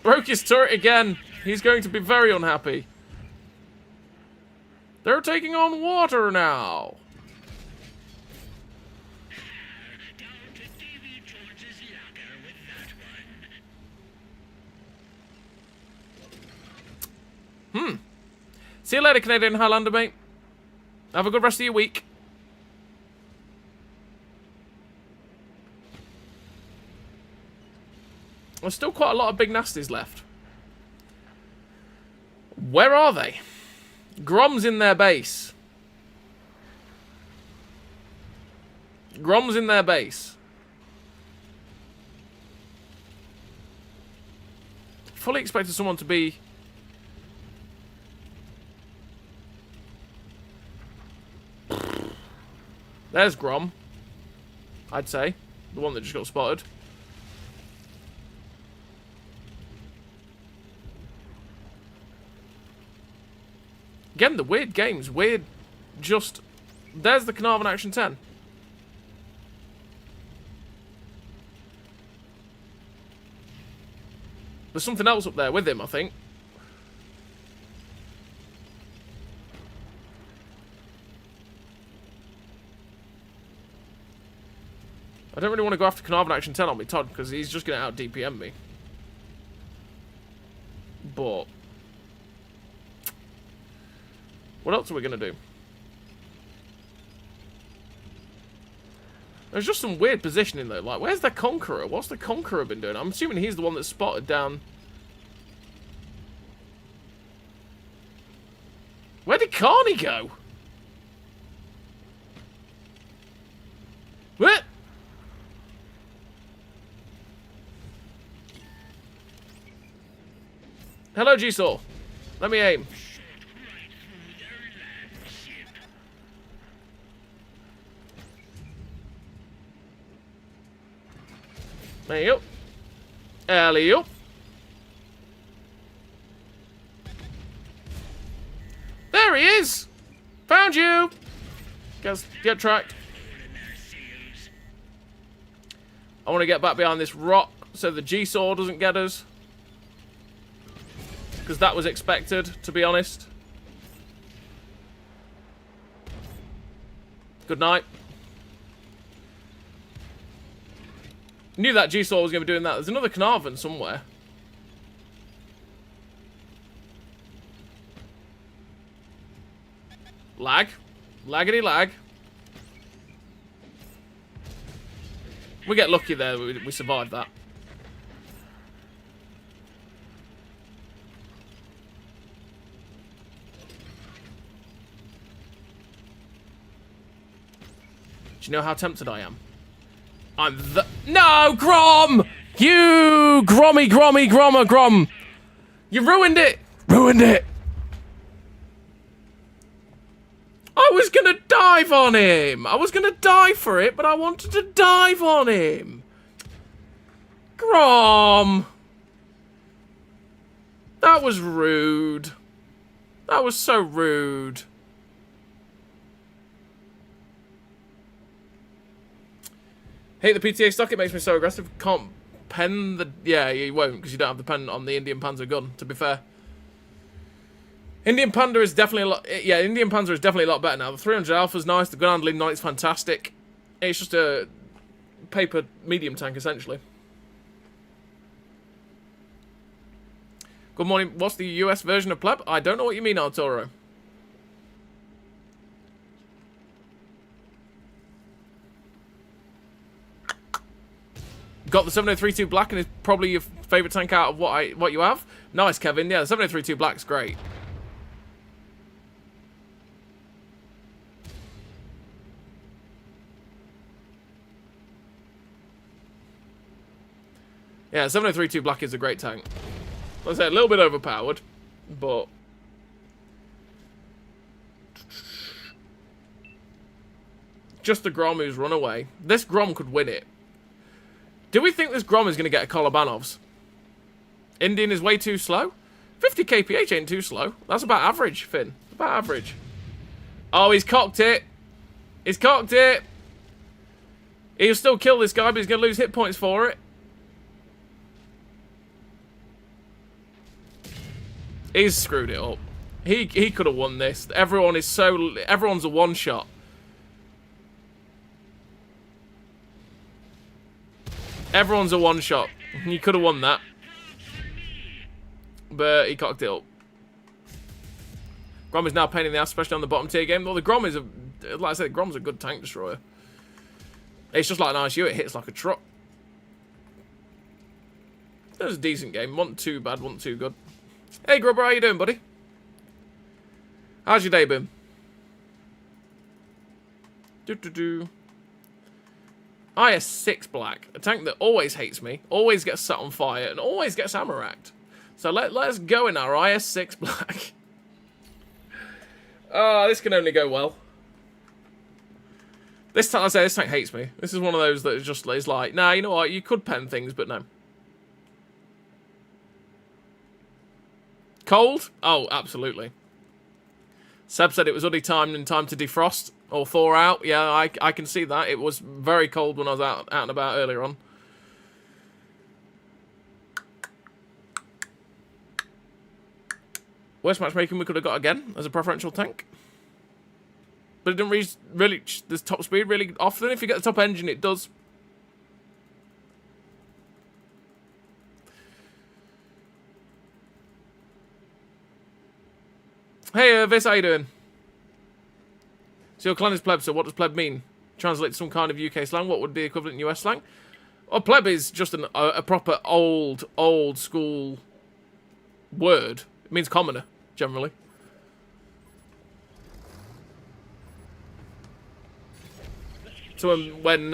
Broke his turret again. He's going to be very unhappy. They're taking on water now. See you later, Canadian Highlander, mate. Have a good rest of your week. There's still quite a lot of big nasties left. Where are they? Grom's in their base. Grom's in their base. Fully expected someone to be... There's Grom. I'd say. The one that just got spotted. Again, the weird games. Weird just... There's the Carnarvon Action 10. There's something else up there with him, I think. I don't really want to go after Carnarvon Action 10 on me, Todd, because he's just going to out-DPM me. But... what else are we going to do? There's just some weird positioning though. Like, where's the Conqueror? What's the Conqueror been doing? I'm assuming he's the one that's spotted down. Where did Carney go? What? Hello, G-Saw. Let me aim. There you go. Alley-oop. There he is! Found you! Get tracked. I want to get back behind this rock so the G-Saw doesn't get us. Because that was expected, to be honest. Good night. Knew that G-Saw was going to be doing that. There's another Carnarvon somewhere. Lag. Laggity lag. We get lucky there. We survived that. Do you know how tempted I am? I'm the... No, Grom! You Grom. You ruined it! Ruined it! I was gonna dive on him! I was gonna die for it, but I wanted to dive on him! Grom! That was rude. That was so rude. Hate the PTA stock, it makes me so aggressive. Can't pen the... Yeah, you won't, because you don't have the pen on the Indian Panzer gun, to be fair. Indian Panda is definitely a lot... Yeah, Indian Panzer is definitely a lot better now. The 300 Alpha's nice, the gun handling on it's fantastic. It's just a paper medium tank, essentially. Good morning. What's the US version of Pleb? I don't know what you mean, Arturo. Got the 7032 Black and it's probably your favourite tank out of what you have. Nice, Kevin. Yeah, the 7032 Black's great. Yeah, 7032 Black is a great tank. Like I say, a little bit overpowered, but... Just the Grom who's run away. This Grom could win it. Do we think this Grom is going to get a Kolobanov's? Indian is way too slow? 50 kph ain't too slow. That's about average, Finn. About average. Oh, he's cocked it. He's cocked it. He'll still kill this guy, but he's going to lose hit points for it. He's screwed it up. He could have won this. Everyone's a one-shot. Everyone's a one-shot. He could have won that. But he cocked it up. Grom is now a pain in the ass, especially on the bottom tier game. Well, the Grom is like I said, Grom's a good tank destroyer. It's just like an ISU, it hits like a truck. It was a decent game. Wasn't too bad, wasn't too good. Hey, Grubber, how you doing, buddy? How's your day been? IS-6 Black, a tank that always hates me, always gets set on fire, and always gets ammo-racked. So let's go in our IS-6 Black. This can only go well. This time, I say, this tank hates me. This is one of those that is like, nah, you know what, you could pen things, but no. Cold? Oh, absolutely. Seb said it was already time and time to defrost or thaw out. Yeah, I can see that. It was very cold when I was out and about earlier on. Worst matchmaking we could have got again as a preferential tank. But it didn't reach really this top speed really often. If you get the top engine, it does. Hey, Vis, how you doing? So your clan is pleb, so what does pleb mean? translate to some kind of UK slang, what would be equivalent in US slang? Well, pleb is just a proper old school word. It means commoner, generally. So when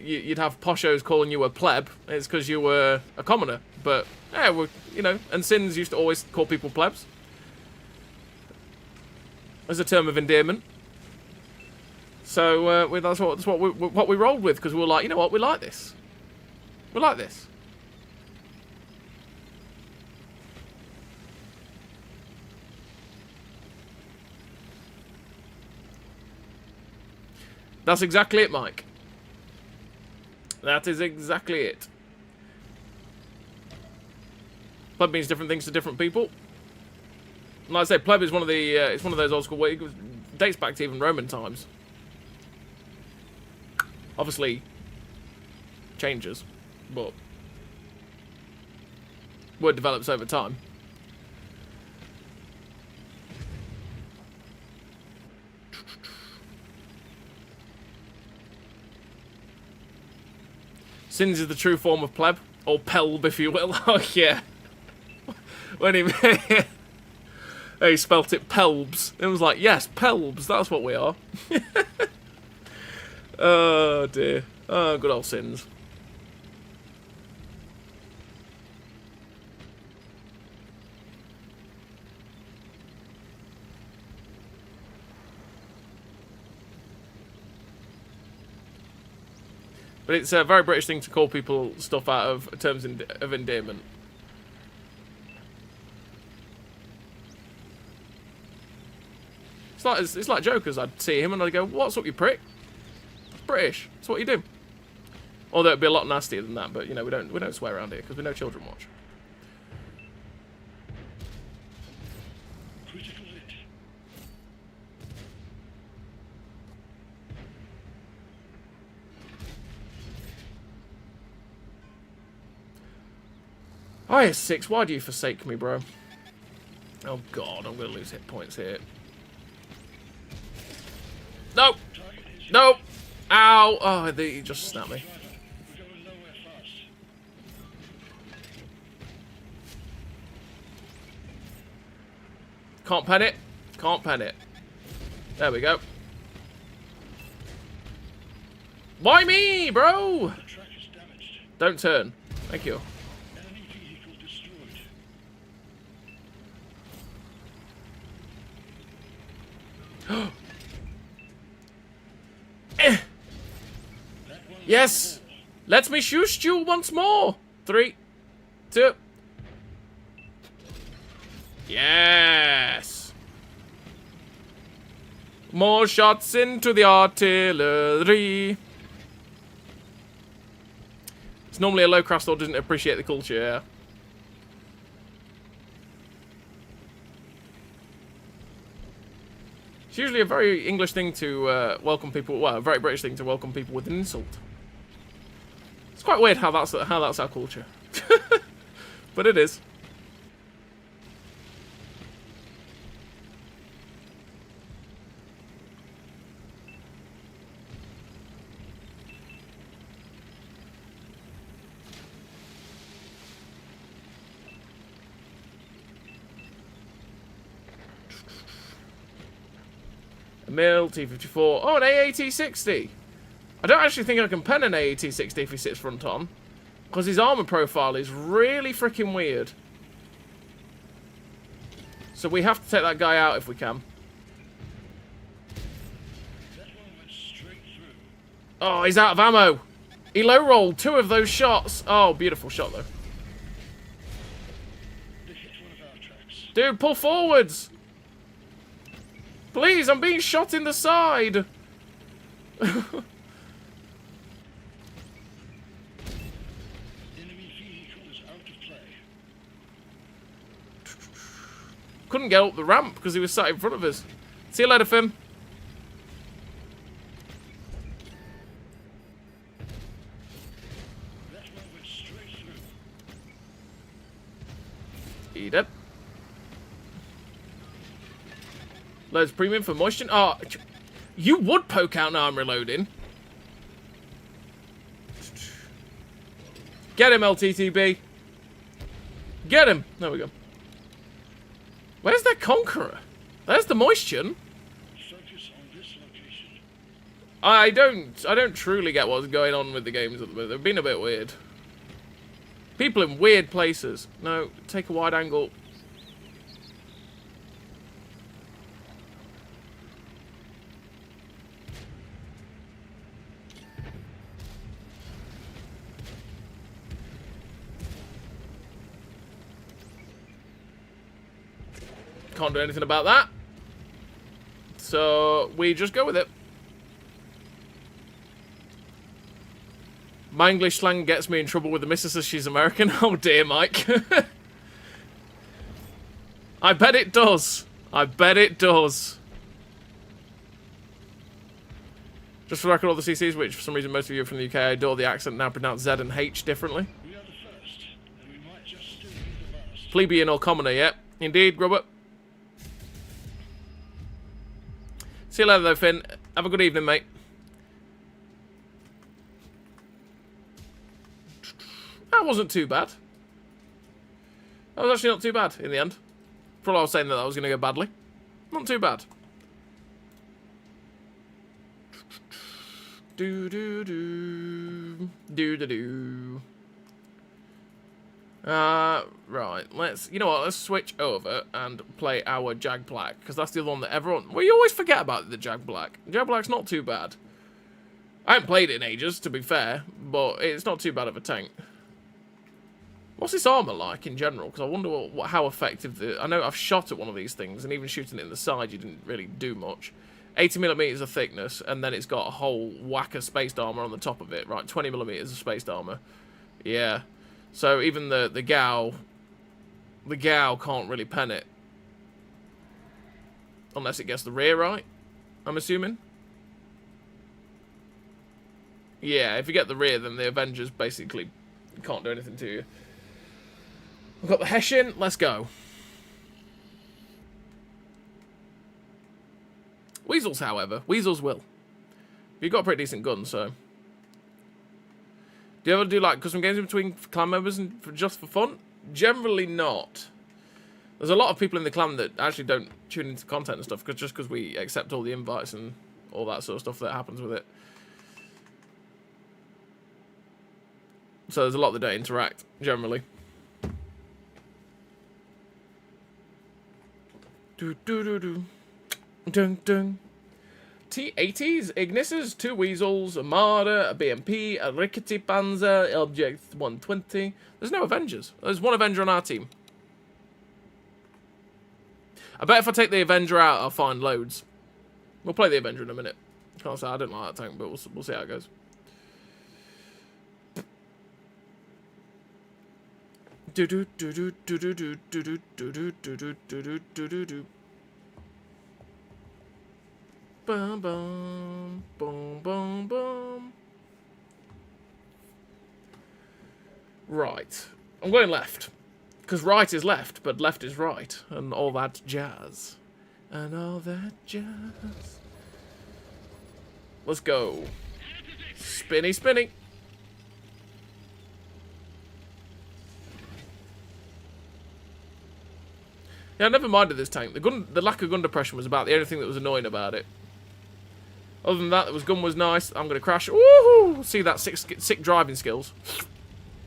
you'd have poshos calling you a pleb, it's because you were a commoner. But, yeah, you know, and Sins used to always call people plebs. As a term of endearment. So that's what we rolled with, because we were like, you know what, we like this. We like this. That's exactly it, Mike. That is exactly it. Pleb means different things to different people. Like I say, pleb is one of the it's one of those old school ways. It dates back to even Roman times. Obviously, changes, but word develops over time. Sins is the true form of pleb, or pelb, if you will. Oh yeah. When he spelt it pelbs, it was like, yes, pelbs. That's what we are. Oh dear. Oh, good old Sins. But it's a very British thing to call people stuff out of terms of endearment. It's like jokers. I'd see him and I'd go, "What's up, you prick?" It's British. That's what you do. Although it'd be a lot nastier than that, but you know we don't swear around here because we know children watch. Critical hit. Oh, yes, 6. Why do you forsake me, bro? Oh, God. I'm going to lose hit points here. Nope. Nope. Ow. Oh, he just snapped me. We're going nowhere fast. Can't pen it. Can't pen it. There we go. Why me, bro? The track is damaged. Don't turn. Thank you. Enemy vehicle destroyed. Eh. That one Yes. Let me shoot you once more. 3, 2. Yes. More shots into the artillery. It's normally a low class or doesn't appreciate the culture, yeah. It's usually a very English thing to welcome people, well, a very British thing to welcome people with an insult. It's quite weird how that's our culture. But it is. A mill, T54. Oh, an AAT-60. I don't actually think I can pen an AAT-60 if he sits front on. Because his armor profile is really freaking weird. So we have to take that guy out if we can. That one went straight through. Oh, he's out of ammo. He low-rolled 2 of those shots. Oh, beautiful shot, though. They hit one of our tracks. Dude, pull forwards. Please, I'm being shot in the side. Enemy vehicle is out of play. Couldn't get up the ramp because he was sat in front of us. See you later, Finn. That one went straight through. He dead. Loads premium for moisture. Oh, you would poke out now I'm reloading. Get him, LTTB. Get him. There we go. Where's their Conqueror? There's the Moisture. Focus on this location. I don't truly get what's going on with the games at the moment. They've been a bit weird. People in weird places. No, take a wide angle. Can't do anything about that. So we just go with it. My English slang gets me in trouble with the missus as she's American. Oh dear, Mike. I bet it does. I bet it does. Just for the record, all the CCs, which for some reason most of you are from the UK, I adore the accent now pronounce Z and H differently. We are the first, and we might just still be the last. Plebeian or commoner, yeah. Indeed, Robert. See you later, though, Finn. Have a good evening, mate. That wasn't too bad. That was actually not too bad in the end. For all I was saying that was going to go badly. Not too bad. Do-do-do. Do-do-do. Right, you know what, let's switch over and play our Jag Black, because that's the other one that everyone, well, you always forget about the Jag Black. Jag Black's not too bad. I haven't played it in ages, to be fair, but it's not too bad of a tank. What's this armour like in general? Because I wonder how effective I know I've shot at one of these things, and even shooting it in the side, you didn't really do much. 80mm of thickness, and then it's got a whole whack of spaced armour on the top of it, right? 20mm of spaced armour. Yeah. So even the Gao can't really pen it. Unless it gets the rear right, I'm assuming. Yeah, if you get the rear, then the Avengers basically can't do anything to you. We've got the Hessian, let's go. Weasels, however, Weasels will. You've got a pretty decent gun, so... Do you ever do, like, custom games in between clan members and just for fun? Generally not. There's a lot of people in the clan that actually don't tune into content and stuff, just because we accept all the invites and all that sort of stuff that happens with it. So there's a lot that don't interact, generally. Do-do-do-do. Dun-dun. T-80s, Ignises, 2 Weasels, a Marder, a BMP, a Rickety Panzer, Object 120. There's no Avengers. There's one Avenger on our team. I bet if I take the Avenger out, I'll find loads. We'll play the Avenger in a minute. Can't say I didn't like that tank, but we'll see how it goes. Bum bum bum bum bum. Right, I'm going left, because right is left, but left is right, and all that jazz, and all that jazz. Let's go. Spinny, spinny. Yeah, I never minded this tank. The lack of gun depression was about the only thing that was annoying about it. Other than that, the gun was nice. I'm going to crash. Woohoo! See that sick driving skills.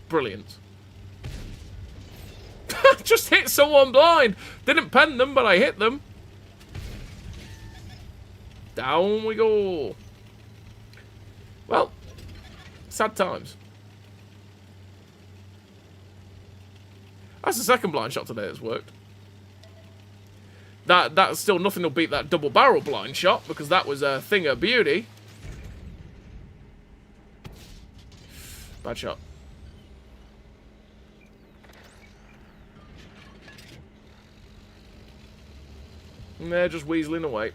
Brilliant. Just hit someone blind. Didn't pen them, but I hit them. Down we go. Well, sad times. That's the second blind shot today that's worked. That's still nothing will beat that double barrel blind shot, because that was a thing of beauty. Bad shot. And they're just weaseling away.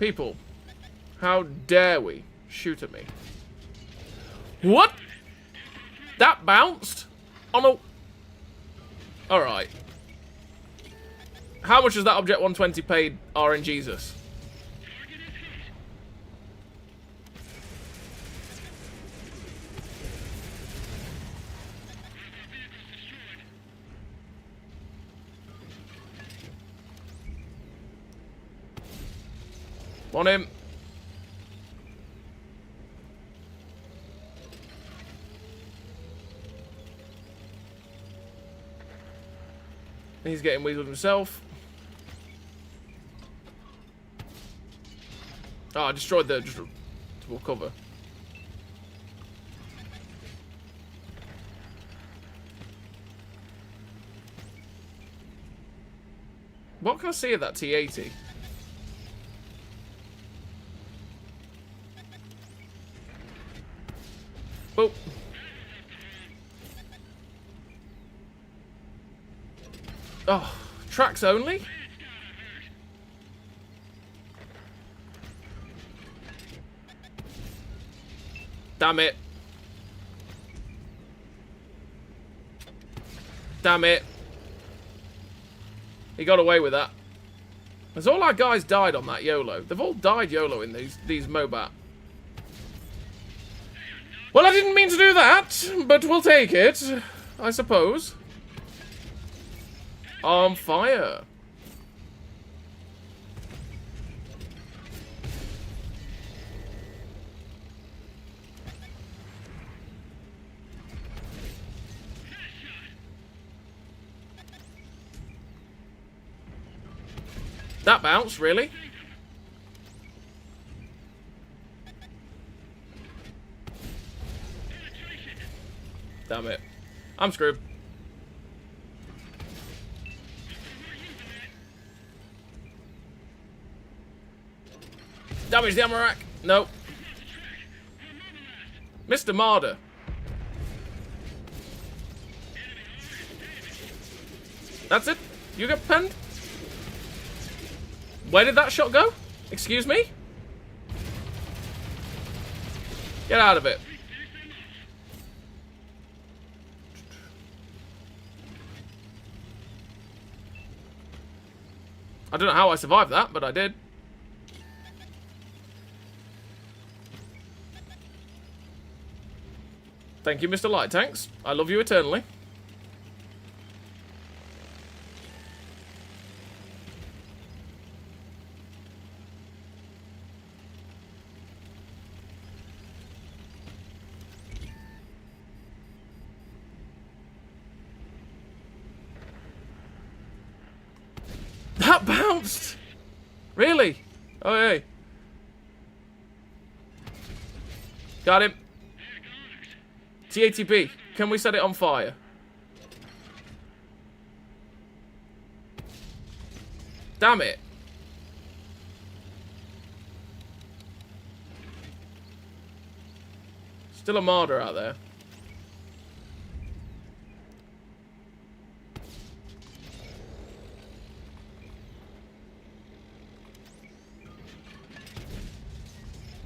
People, how dare we shoot at me? What? That bounced? Oh no. Alright. How much has that Object 120 paid RNGesus? On him. He's getting weaseled himself. Oh, I destroyed the double cover. What can I see of that T-80? Oh. Oh, tracks only? Damn it. Damn it. He got away with that. As all our guys died on that YOLO. They've all died YOLO in these MOBAT. Well, I didn't mean to do that, but we'll take it, I suppose. On fire. That bounced, really? Damn it. I'm screwed. Damage the armor rack. Nope. Mr. Marder. That's it? You get penned? Where did that shot go? Excuse me? Get out of it. I don't know how I survived that, but I did. Thank you, Mr. Light Tanks. I love you eternally. That bounced! Really? Oh, hey. Got him. TATP, can we set it on fire? Damn it. Still a martyr out there.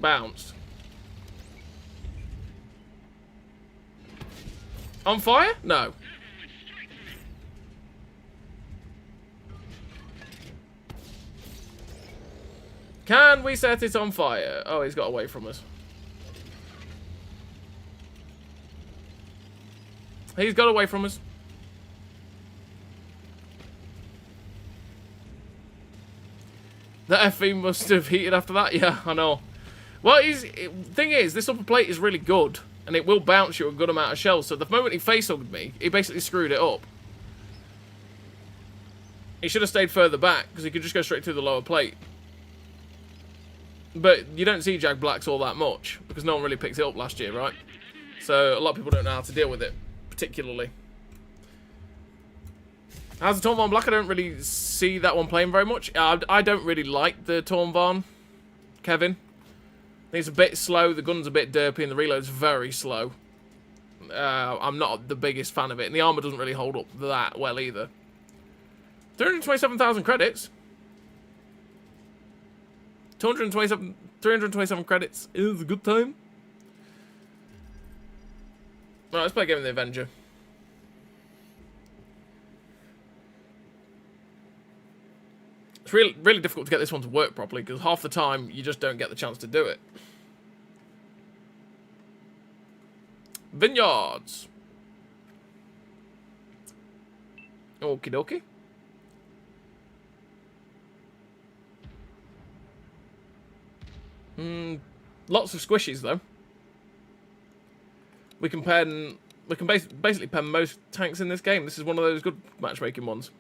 Bounced. On fire? No. Can we set it on fire? Oh, he's got away from us. He's got away from us. The FE must have heated after that. Yeah, I know. Well, thing is, this upper plate is really good. And it will bounce you a good amount of shells. So the moment he face-hugged me, he basically screwed it up. He should have stayed further back, because he could just go straight through the lower plate. But you don't see Jag Blacks all that much, because no one really picked it up last year, right? So a lot of people don't know how to deal with it, particularly. As the Tornvagn Black, I don't really see that one playing very much. I don't really like the Tornvagn, Kevin. It's a bit slow, the gun's a bit derpy, and the reload's very slow. I'm not the biggest fan of it, and the armor doesn't really hold up that well either. 327,000 credits. 227, 327 credits is a good time. Alright, let's play a game of the Avenger. It's really, really difficult to get this one to work properly, because half the time you just don't get the chance to do it. Vineyards. Okie dokie. Lots of squishies though. We can basically pen most tanks in this game. This is one of those good matchmaking ones.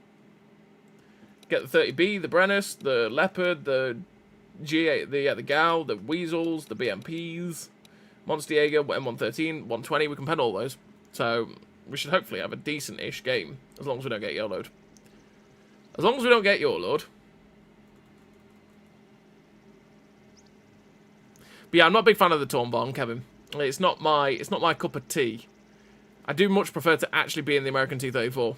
Get the 30B, the Brennus, the Leopard, the G8, the Gal, the Weasels, the BMPs, Monster Jaeger, M113, 120. We can pen all those. So we should hopefully have a decent-ish game, as long as we don't get YOLO'd. As long as we don't get YOLO'd. But yeah, I'm not a big fan of the Tornvagn, Kevin. It's not my cup of tea. I do much prefer to actually be in the American T-34.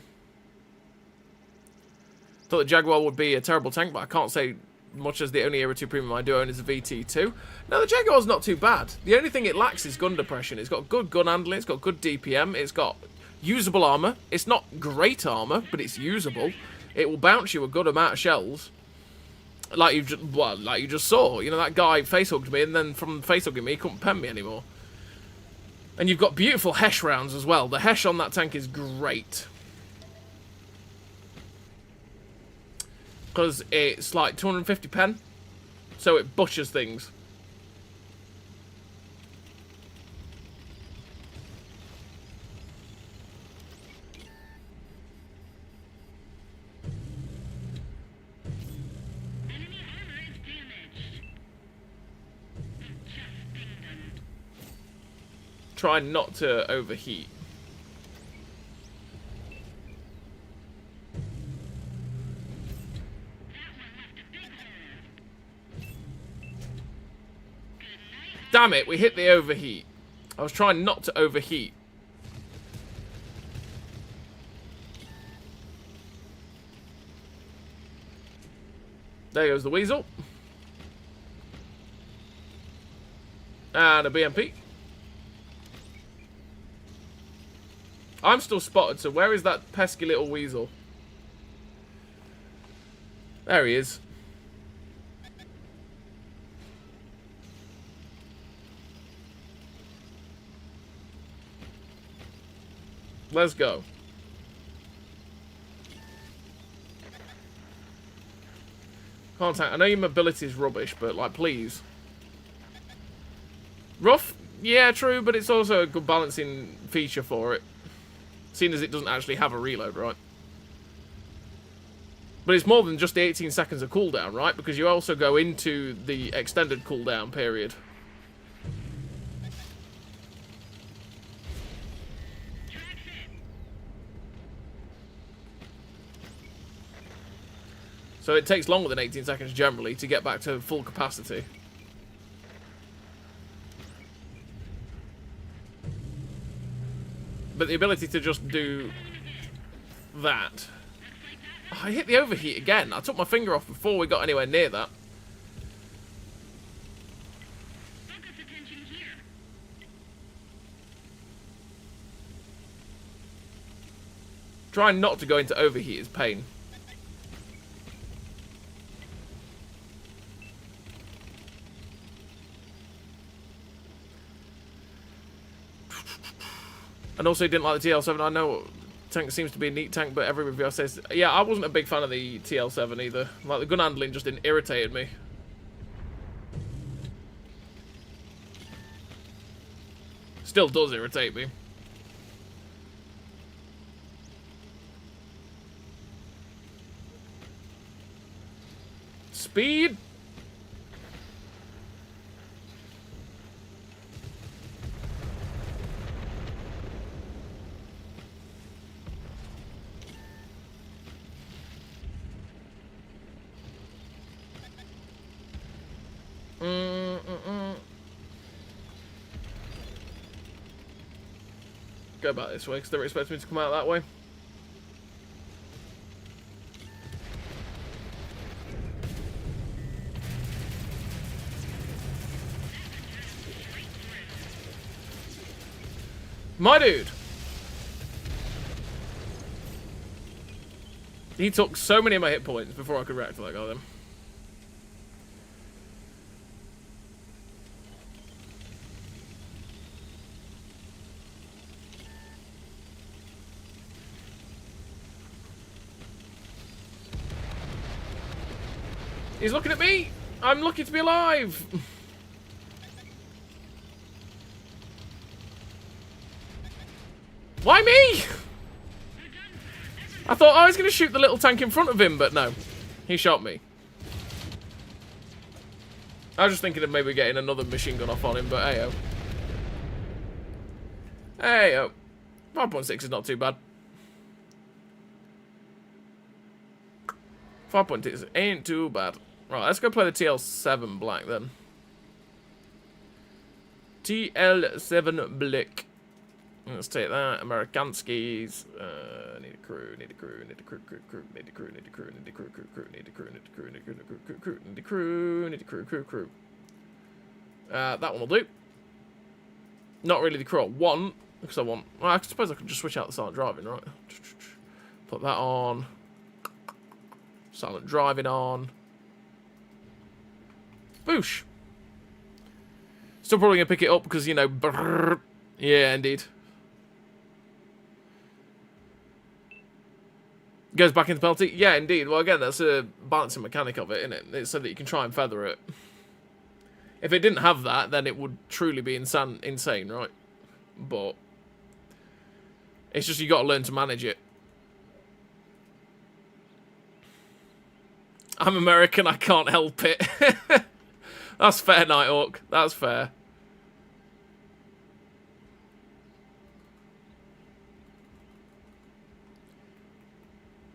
Thought the Jaguar would be a terrible tank, but I can't say much, as the only Era 2 premium I do own is a VT2. No, the Jaguar's not too bad. The only thing it lacks is gun depression. It's got good gun handling, it's got good DPM, it's got usable armour. It's not great armour, but it's usable. It will bounce you a good amount of shells. Like you just saw. You know, that guy face-hugged me, and then from face-hugging me, he couldn't pen me anymore. And you've got beautiful Hesh rounds as well. The Hesh on that tank is great. Because it's like 250 pen, so it butchers things. Enemy armor is damaged. Just dinged them. Try not to overheat. Damn it, we hit the overheat. I was trying not to overheat. There goes the Weasel. And a BMP. I'm still spotted, so where is that pesky little Weasel? There he is. Let's go. Contact. I know your mobility is rubbish, but, like, please. Rough? Yeah, true, but it's also a good balancing feature for it. Seeing as it doesn't actually have a reload, right? But it's more than just the 18 seconds of cooldown, right? Because you also go into the extended cooldown period. So it takes longer than 18 seconds generally to get back to full capacity. But the ability to just do that. Oh, I hit the overheat again. I took my finger off before we got anywhere near that. Focus attention here. Trying not to go into overheat is pain. And also, he didn't like the TL7. I know tank seems to be a neat tank, but every reviewer says... Yeah, I wasn't a big fan of the TL7 either. Like, the gun handling just irritated me. Still does irritate me. Speed! Go back this way, because they're expecting me to come out that way. My dude. He took so many of my hit points before I could react to that guy then. He's looking at me! I'm lucky to be alive! Why me? I thought I was going to shoot the little tank in front of him, but no. He shot me. I was just thinking of maybe getting another machine gun off on him, but hey-oh. Hey-oh. 5.6 is not too bad. 5.6 ain't too bad. Right, let's go play the TL7 Black then. TL7 Black. Let's take that. Amerikanskis. Need a crew, need a crew, need a crew, need a crew, need a crew, need a crew, need a crew, need a crew, need a crew, need a crew, need a crew, need a crew, crew. That one will do. Not really the crew I want, because I want... Well, I suppose I could just switch out the silent driving, right? Put that on. Silent driving on. Boosh. Still probably going to pick it up because, you know... Brrr. Yeah, indeed. Goes back into penalty? Yeah, indeed. Well, again, that's a balancing mechanic of it, isn't it? It's so that you can try and feather it. If it didn't have that, then it would truly be insane, right? But it's just you got to learn to manage it. I'm American, I can't help it. That's fair, Nighthawk. That's fair.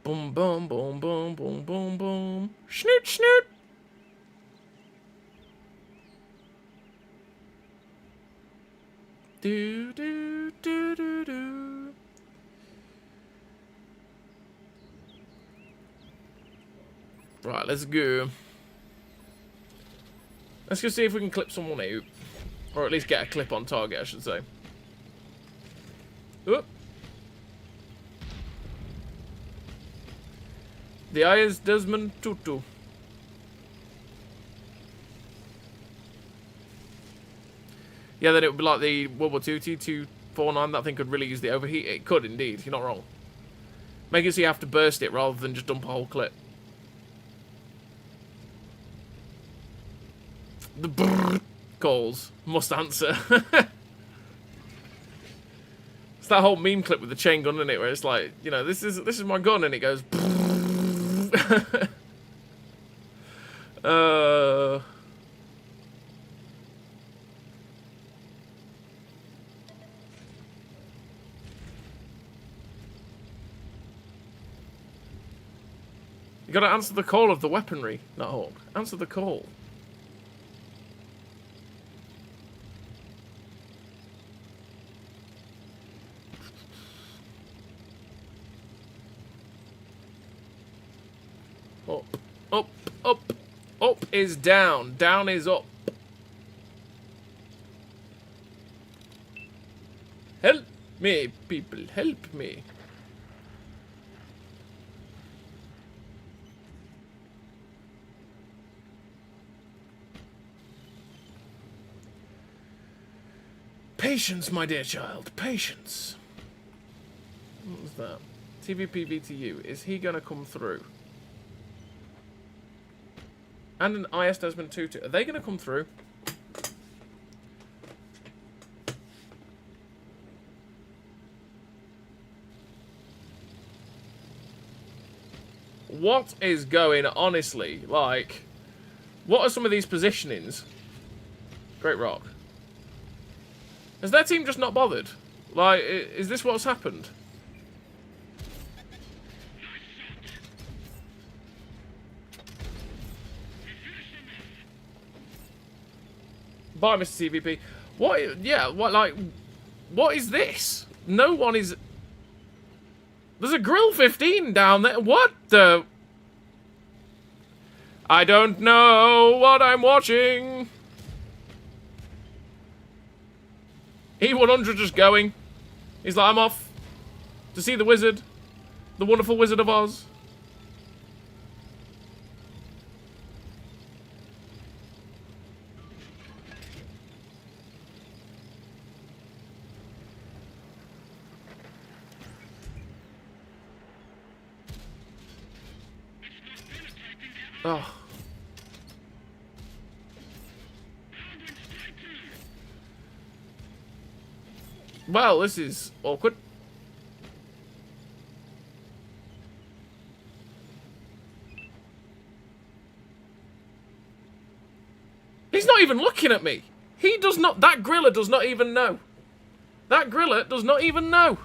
Boom, boom, boom, boom, boom, boom, boom. Snoot, snoot. Do, do, do, do, do. Right, let's go. Let's go see if we can clip someone out. Or at least get a clip on target, I should say. Oop. The eye is Desmond Tutu. Yeah, then it would be like the World War II T249. That thing could really use the overheat. It could indeed. You're not wrong. Make it so you have to burst it rather than just dump a whole clip. The brrr calls must answer. It's that whole meme clip with the chain gun in it, where it's like, you know, this is my gun, and it goes. You gotta answer the call of the weaponry, not Hawk. Answer the call. Up, up, up. Up is down. Down is up. Help me, people. Help me. Patience, my dear child. Patience. What was that? TVP VTU. Is he going to come through? And an IS Desmond Tutu. Are they going to come through? What is going, honestly? Like, what are some of these positionings? Great Rock. Has their team just not bothered? Like, is this what's happened? Bye, Mr. TVP. What? Yeah, what, like, what is this? No one is... There's a Grill 15 down there. What the... I don't know what I'm watching. E100 just going. He's like, I'm off to see the wizard. The wonderful Wizard of Oz. Oh. Well, this is awkward. He's not even looking at me. He does not... That griller does not even know. That griller does not even know.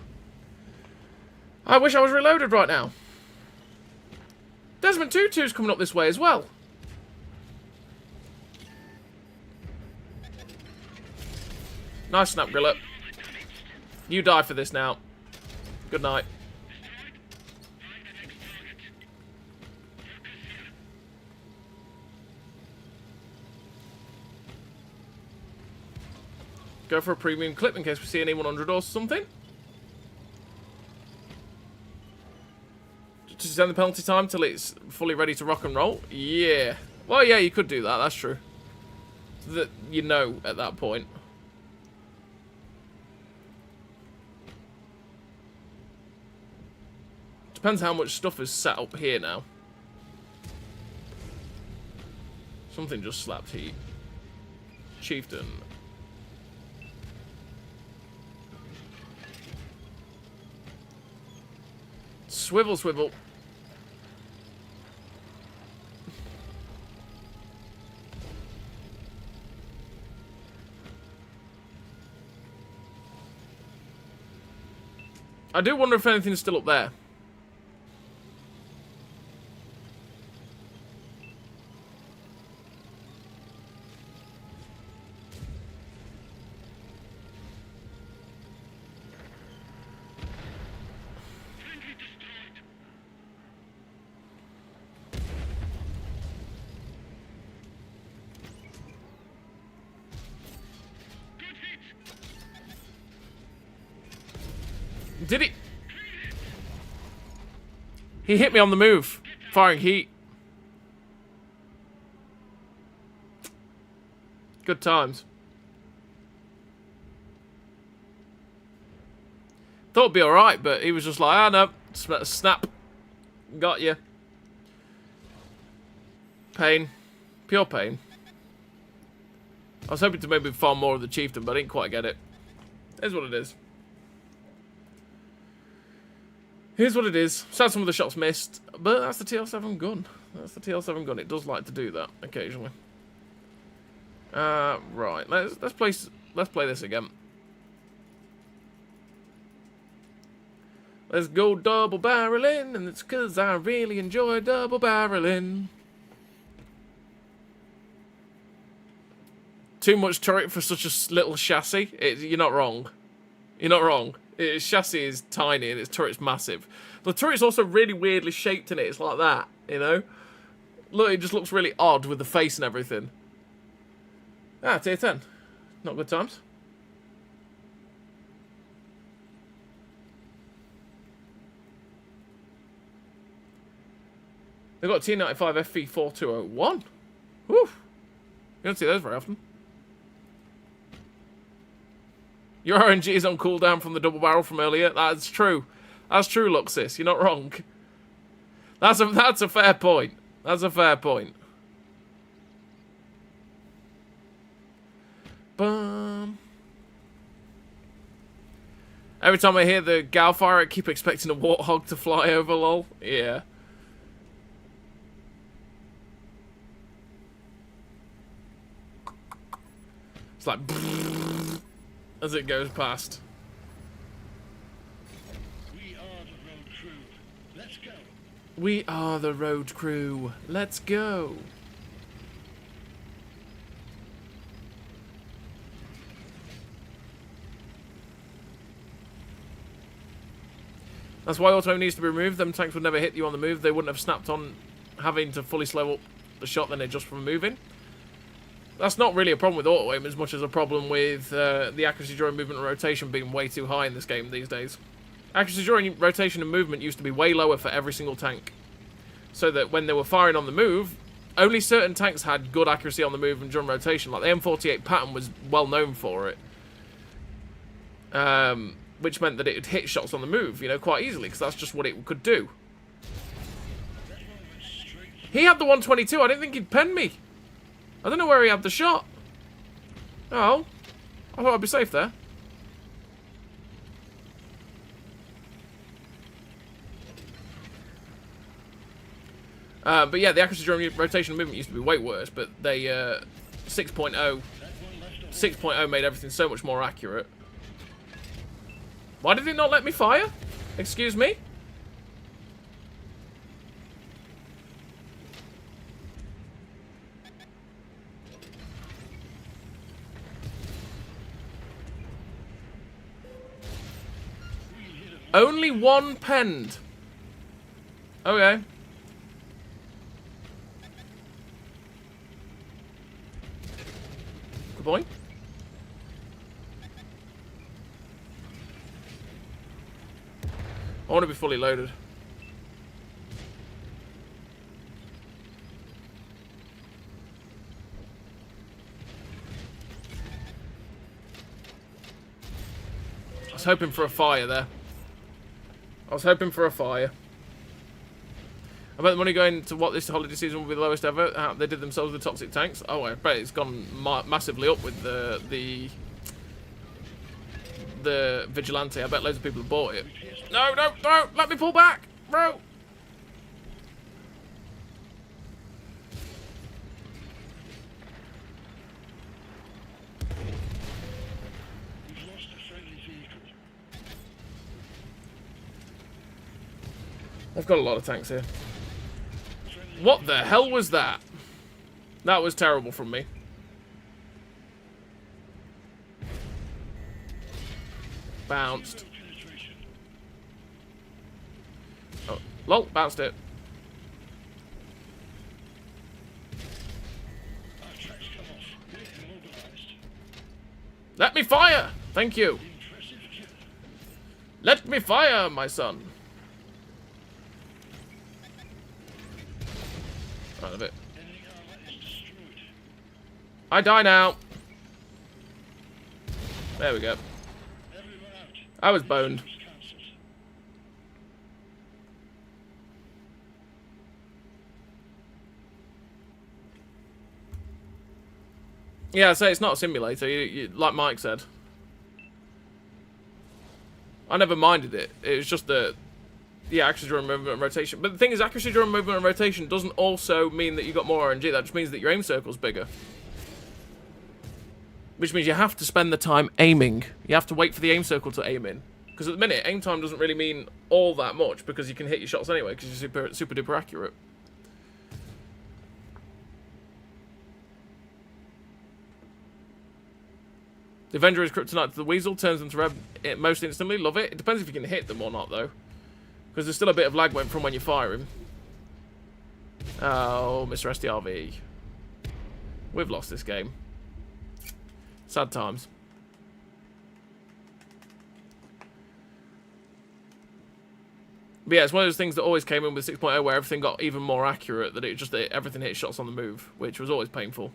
I wish I was reloaded right now. Desmond Tutu's coming up this way as well. Nice snap, griller. You die for this now. Good night. Go for a premium clip in case we see any 100 or something. To extend the penalty time till it's fully ready to rock and roll. Yeah. Well, yeah, you could do that. That's true. That you know at that point. Depends how much stuff is set up here now. Something just slapped heat. Chieftain. Swivel, swivel. I do wonder if anything's still up there. Did he? He hit me on the move, firing heat. Good times. Thought it'd be alright, but he was just like, ah, no, snap. Got you. Pain. Pure pain. I was hoping to maybe farm more of the chieftain, but I didn't quite get it. Here's what it is. Here's what it is. Sad some of the shots missed, but that's the TL7 gun. That's the TL7 gun. It does like to do that occasionally. Right. Let's play this again. Let's go double barreling, and it's because I really enjoy double barreling. Too much turret for such a little chassis. You're not wrong. You're not wrong. Its chassis is tiny and its turret's massive. The turret's also really weirdly shaped in it. It's like that, you know? Look, it just looks really odd with the face and everything. Ah, tier 10. Not good times. They've got T95 FV4201. Woo! You don't see those very often. Your RNG is on cooldown from the double barrel from earlier. That's true. That's true, Luxus. You're not wrong. That's a fair point. That's a fair point. Bum. Every time I hear the gal fire, I keep expecting a warthog to fly over, lol. Yeah. It's like... as it goes past. We are the road crew. Let's go. We are the road crew. Let's go. That's why auto needs to be removed. Them tanks would never hit you on the move. They wouldn't have snapped on having to fully slow up the shot than it just from moving. That's not really a problem with auto aim as much as a problem with the accuracy during movement and rotation being way too high in this game these days. Accuracy during rotation and movement used to be way lower for every single tank. So that when they were firing on the move, only certain tanks had good accuracy on the move and during rotation. Like the M48 Patton was well known for it. Which meant that it would hit shots on the move, you know, quite easily, because that's just what it could do. He had the 122, I didn't think he'd pen me. I don't know where he had the shot. Oh. I thought I'd be safe there. But yeah, the accuracy during rotation and movement used to be way worse, but they, 6.0 made everything so much more accurate. Why did it not let me fire? Excuse me? Only one penned. Okay. Good boy. I want to be fully loaded. I was hoping for a fire there. I was hoping for a fire. I bet the money going to what this holiday season will be the lowest ever. They did themselves with toxic tanks. Oh, I bet it's gone massively up with the Vigilante. I bet loads of people have bought it. No, no, no! Let me pull back! Bro! We've lost a friendly vehicle. I've got a lot of tanks here. What the hell was that? That was terrible from me. Bounced. Oh, lol, bounced it. Our tracks come off. We're immobilized. Let me fire! Thank you. Impressive kill. Let me fire, my son. Out of it. Enemy armor is destroyed. I die now. There we go. Everyone out. I was boned. Was cancelled. Yeah, so it's not a simulator, like Mike said. I never minded it. It was just the accuracy during movement and rotation. But the thing is, accuracy during movement and rotation doesn't also mean that you got more RNG. That just means that your aim circle's bigger. Which means you have to spend the time aiming. You have to wait for the aim circle to aim in. Because at the minute, aim time doesn't really mean all that much, because you can hit your shots anyway, because you're super duper accurate. The Avenger is kryptonite to the Weasel, turns them to red most instantly. Love it. It depends if you can hit them or not, though. Because there's still a bit of lag from when you fire him. Oh, Mr. SDRV. We've lost this game. Sad times. But yeah, it's one of those things that always came in with 6.0 where everything got even more accurate, that everything hit shots on the move, which was always painful.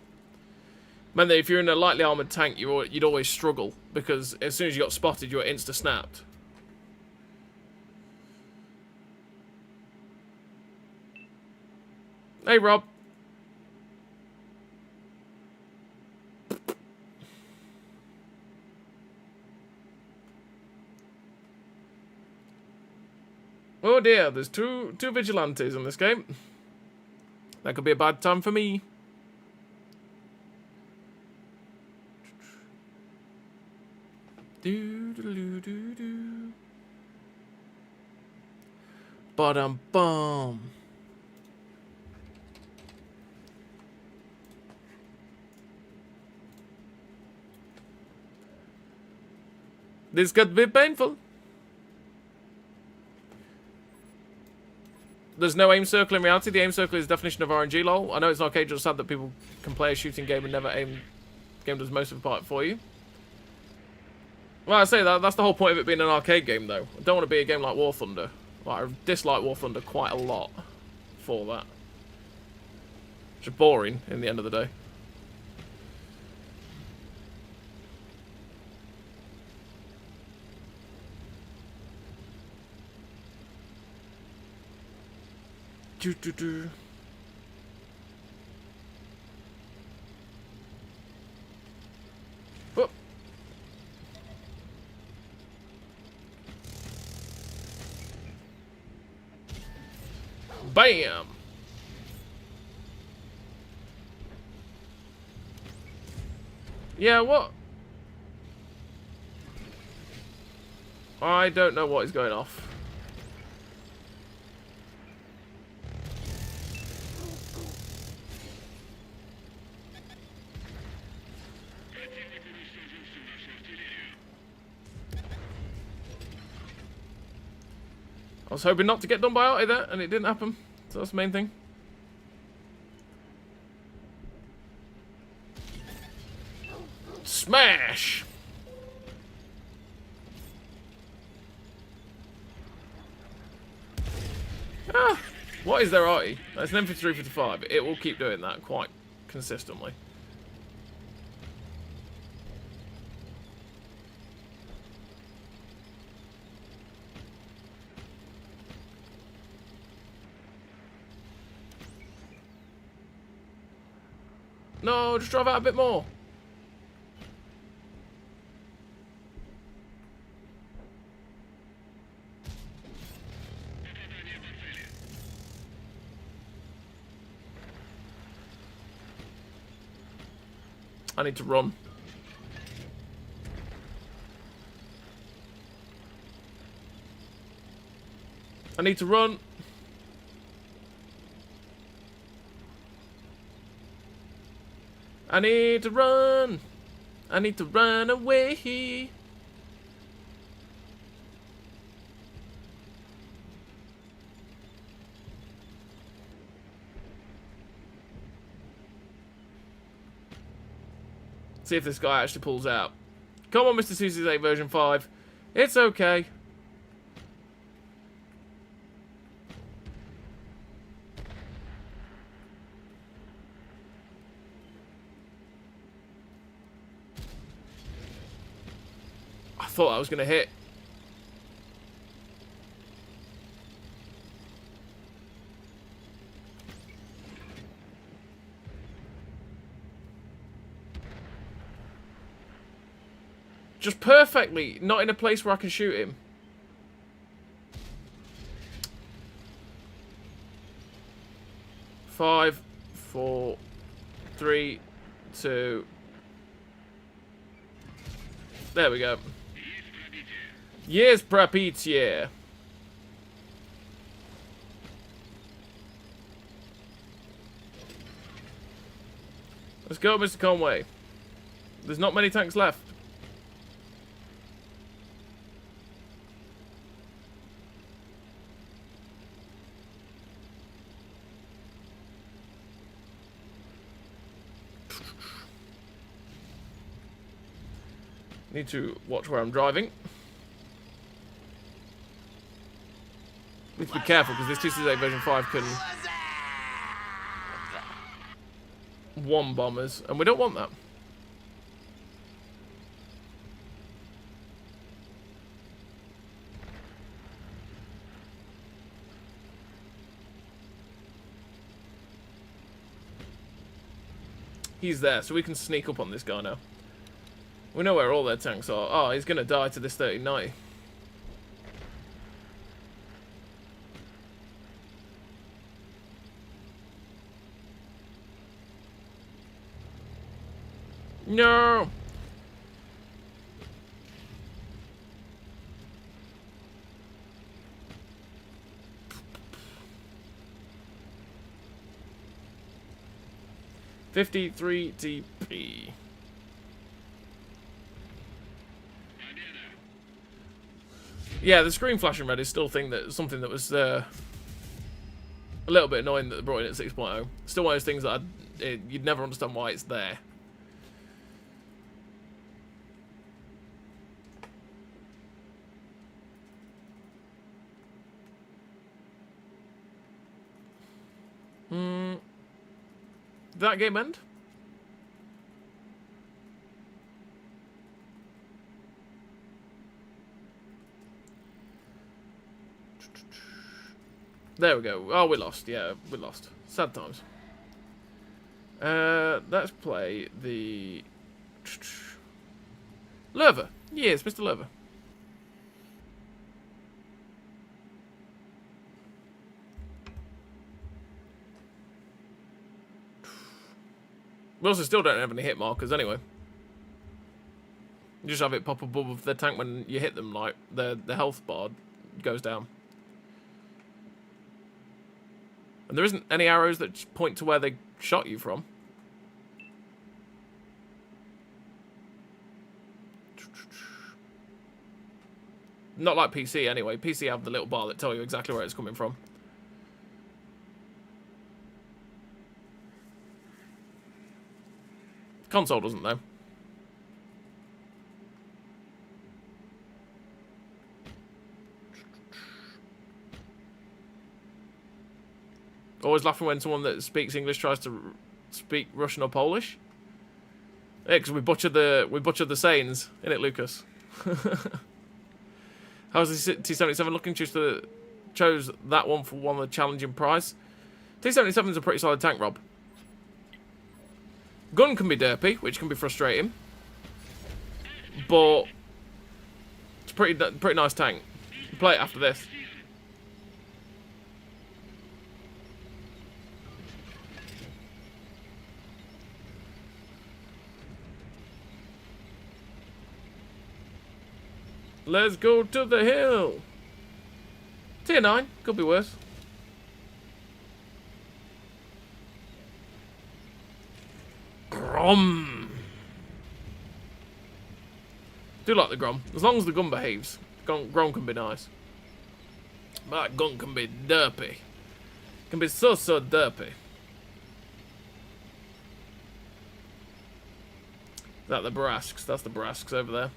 Meant that if you're in a lightly armoured tank, you'd always struggle, because as soon as you got spotted, you were insta-snapped. Hey, Rob. Oh dear, there's two vigilantes in this game. That could be a bad time for me. Do. Ba-dum-bum. This could be painful. there's no aim circle in reality. The aim circle is the definition of RNG, lol. I know it's an arcade, just sad that people can play a shooting game and never aim. The game does most of the part for you. Well, I say that's the whole point of it being an arcade game, though. I don't want to be a game like War Thunder. Like, I dislike War Thunder quite a lot for that. Which is boring in the end of the day. Do. Oh. Bam! Yeah, what? I don't know what is going off. I was hoping not to get done by Artie there, and it didn't happen. So that's the main thing. Smash! Ah! What is their Artie? That's an M5355. It will keep doing that quite consistently. No, just drive out a bit more. I need to run. I need to run. I need to run. I need to run away. See if this guy actually pulls out. Come on, Mr. 268 version 5. It's okay. I thought I was going to hit. Just perfectly, not in a place where I can shoot him. Five, 4, 3, 2. There we go. Yes, Prapitie. Let's go, Mr. Conway. There's not many tanks left. Need to watch where I'm driving. Need to be careful because this 268 version 5 can one bombers, and we don't want that. He's there, so we can sneak up on this guy now. We know where all their tanks are. Oh, he's going to die to this 1390. No! $53 DP. Yeah, the screen flashing red is still something that was A little bit annoying that they brought it in at 6.0. Still one of those things that you'd never understand why it's there. Did that game end? There we go. Oh, we lost. Yeah, we lost. Sad times. Let's play the... Lerva. Yes, Mr. Lerva. We also still don't have any hit markers anyway. You just have it pop above the tank when you hit them, like the health bar goes down. And there isn't any arrows that point to where they shot you from. Not like PC anyway. PC have the little bar that tell you exactly where it's coming from. Console doesn't though. Always laughing when someone that speaks English tries to speak Russian or Polish. Yeah, because we butchered the sayings, innit, Lucas? How's the T77 looking? Chose that one for one of the challenging prize. T77 is a pretty solid tank, Rob. Gun can be derpy, which can be frustrating, but it's a pretty nice tank. Play it after this. Let's go to the hill. Tier 9, could be worse. Grom. Do like the Grom. As long as the gun behaves. Grom can be nice. But that gun can be derpy. Can be so derpy. Is that the Brasks? That's the Brasks over there.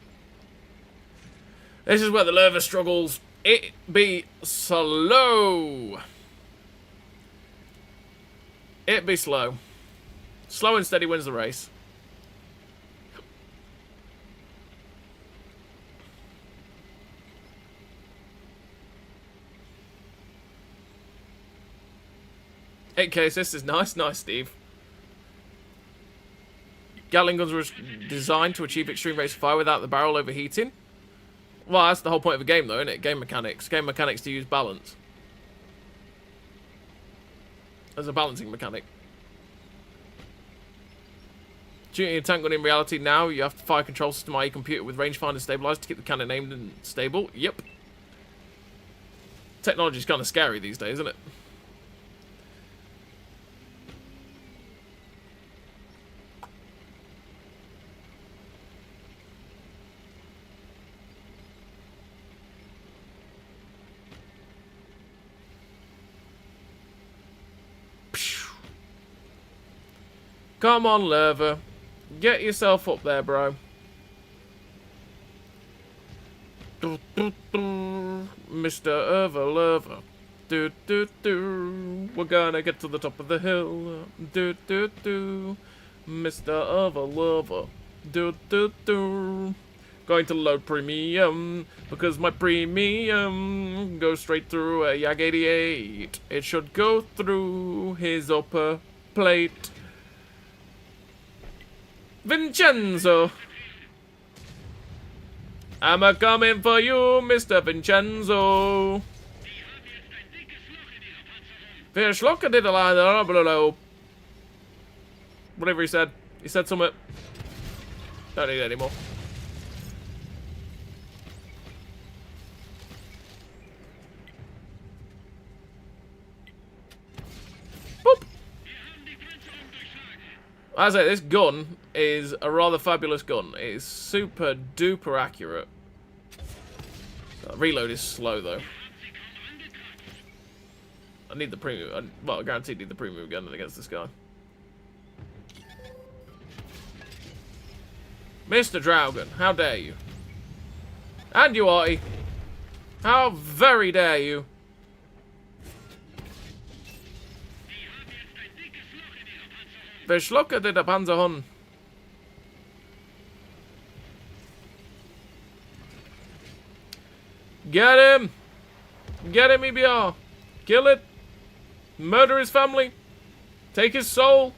This is where the Lerva struggles. It be slow. It be slow. Slow and steady wins the race. $8K assist is nice. Nice, Steve. Gatling guns were designed to achieve extreme rates of fire without the barrel overheating. Well, that's the whole point of a game, though, isn't it? Game mechanics. Game mechanics to use balance. As a balancing mechanic. Shooting a tank gun in reality now, you have to fire control system, i.e. computer with rangefinder stabilized to keep the cannon aimed and stable. Yep. Technology's kind of scary these days, isn't it? Come on, Lerva. Get yourself up there, bro. Mr. Lerva. We're gonna get to the top of the hill. Mr. Lerva. Going to load premium because my premium goes straight through a Yag 88. It should go through his upper plate. Vincenzo! I'm a coming for you, Mr. Vincenzo! Whatever he said. He said something. Don't need it anymore. Boop! As I say, this gun is a rather fabulous gun. It is super duper accurate. Reload is slow though. I need the premium. Well, I guaranteed need the premium gun against this guy. Mr. Draugen, how dare you? And you, Artie. How very dare you? Verschlucke der Panzerhund. Get him! Get him, EBR! Kill it! Murder his family! Take his soul!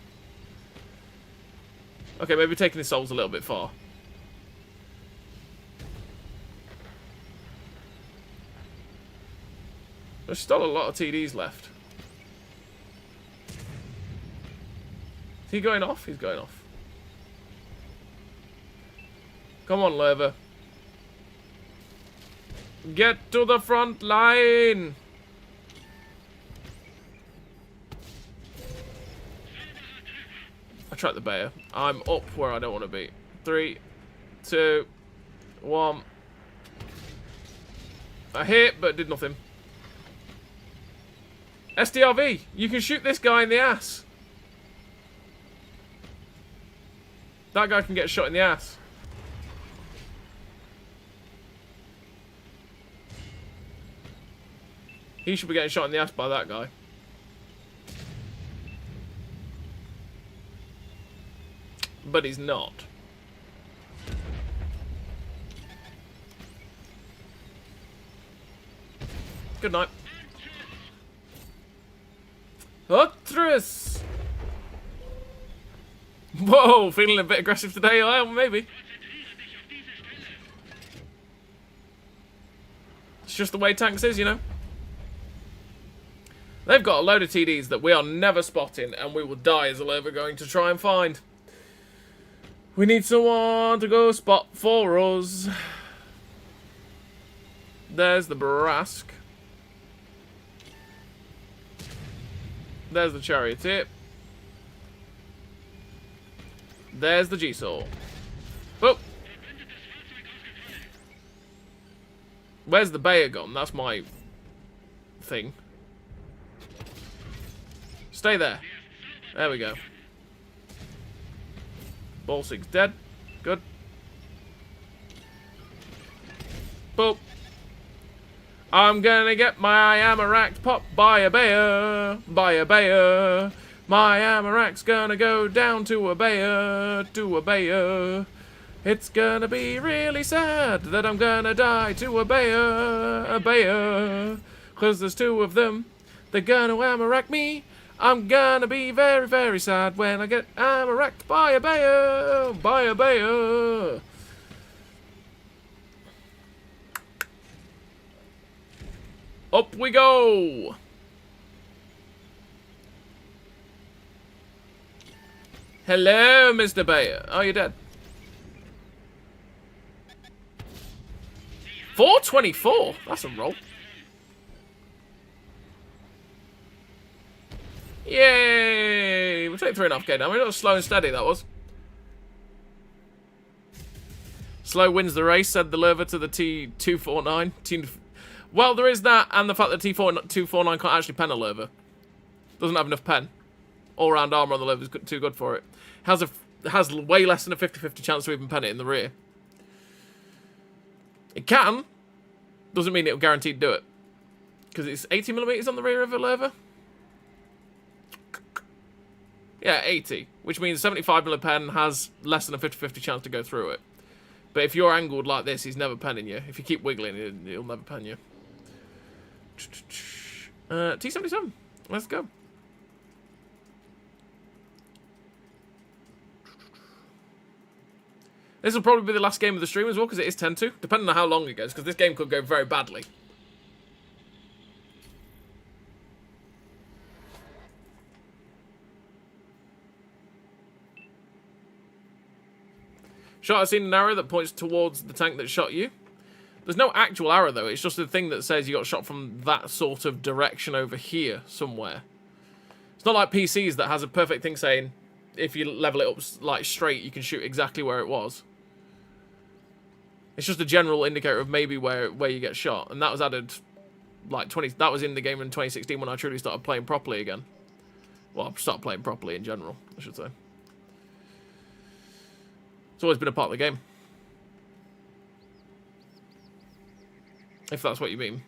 Okay, maybe taking his soul's a little bit far. There's still a lot of TDs left. Is he going off? He's going off. Come on, Lerva. Get to the front line! I tried the Bayer. I'm up where I don't want to be. 3, 2, 1. I hit, but did nothing. SDRV, you can shoot this guy in the ass. That guy can get shot in the ass. He should be getting shot in the ass by that guy. But he's not. Good night. Hutris! Whoa, feeling a bit aggressive today, well, maybe. It's just the way tanks is, you know. They've got a load of TDs that we are never spotting, and we will die as a Lerva going to try and find. We need someone to go spot for us. There's the Brask. There's the Charioteer. There's the G-Saw. Oh! Where's the Bayer gone? That's my thing. Stay there. There we go. Balsig's dead. Good. Boop. I'm gonna get my Amarak popped by a Bayer. By a Bayer. My Amarak's gonna go down to a Bayer. To a Bayer. It's gonna be really sad that I'm gonna die to a Bayer. A Bayer. 'Cause there's 2 of them. They're gonna Amarak me. I'm gonna be very, very sad when I get Amaraked by a Bayer. By a Bayer. Up we go! Hello, Mr. Bayer. Oh, you're dead. 424? That's a roll. Yay! We'll take 3.5k damage. That was slow and steady, that was. Slow wins the race, said the Lerva to the T249. Well, there is that, and the fact that T249 can't actually pen a Lerva. Doesn't have enough pen. All-round armor on the Lerva is too good for it. Has way less than a 50-50 chance to even pen it in the rear. It can. Doesn't mean it'll guaranteed do it. Because it's 80mm on the rear of a Lerva. Yeah, 80. Which means 75mm pen has less than a 50-50 chance to go through it. But if you're angled like this, he's never penning you. If you keep wiggling, he'll never pen you. T77. Let's go. This will probably be the last game of the stream as well, because it is 10-2. Depending on how long it goes, because this game could go very badly. Shot, I've seen an arrow that points towards the tank that shot you. There's no actual arrow, though. It's just a thing that says you got shot from that sort of direction over here somewhere. It's not like PCs that has a perfect thing saying if you level it up like straight, you can shoot exactly where it was. It's just a general indicator of maybe where you get shot. And that was added like that was in the game in 2016 when I truly started playing properly again. Well, I started playing properly in general, I should say. It's always been a part of the game. If that's what you mean.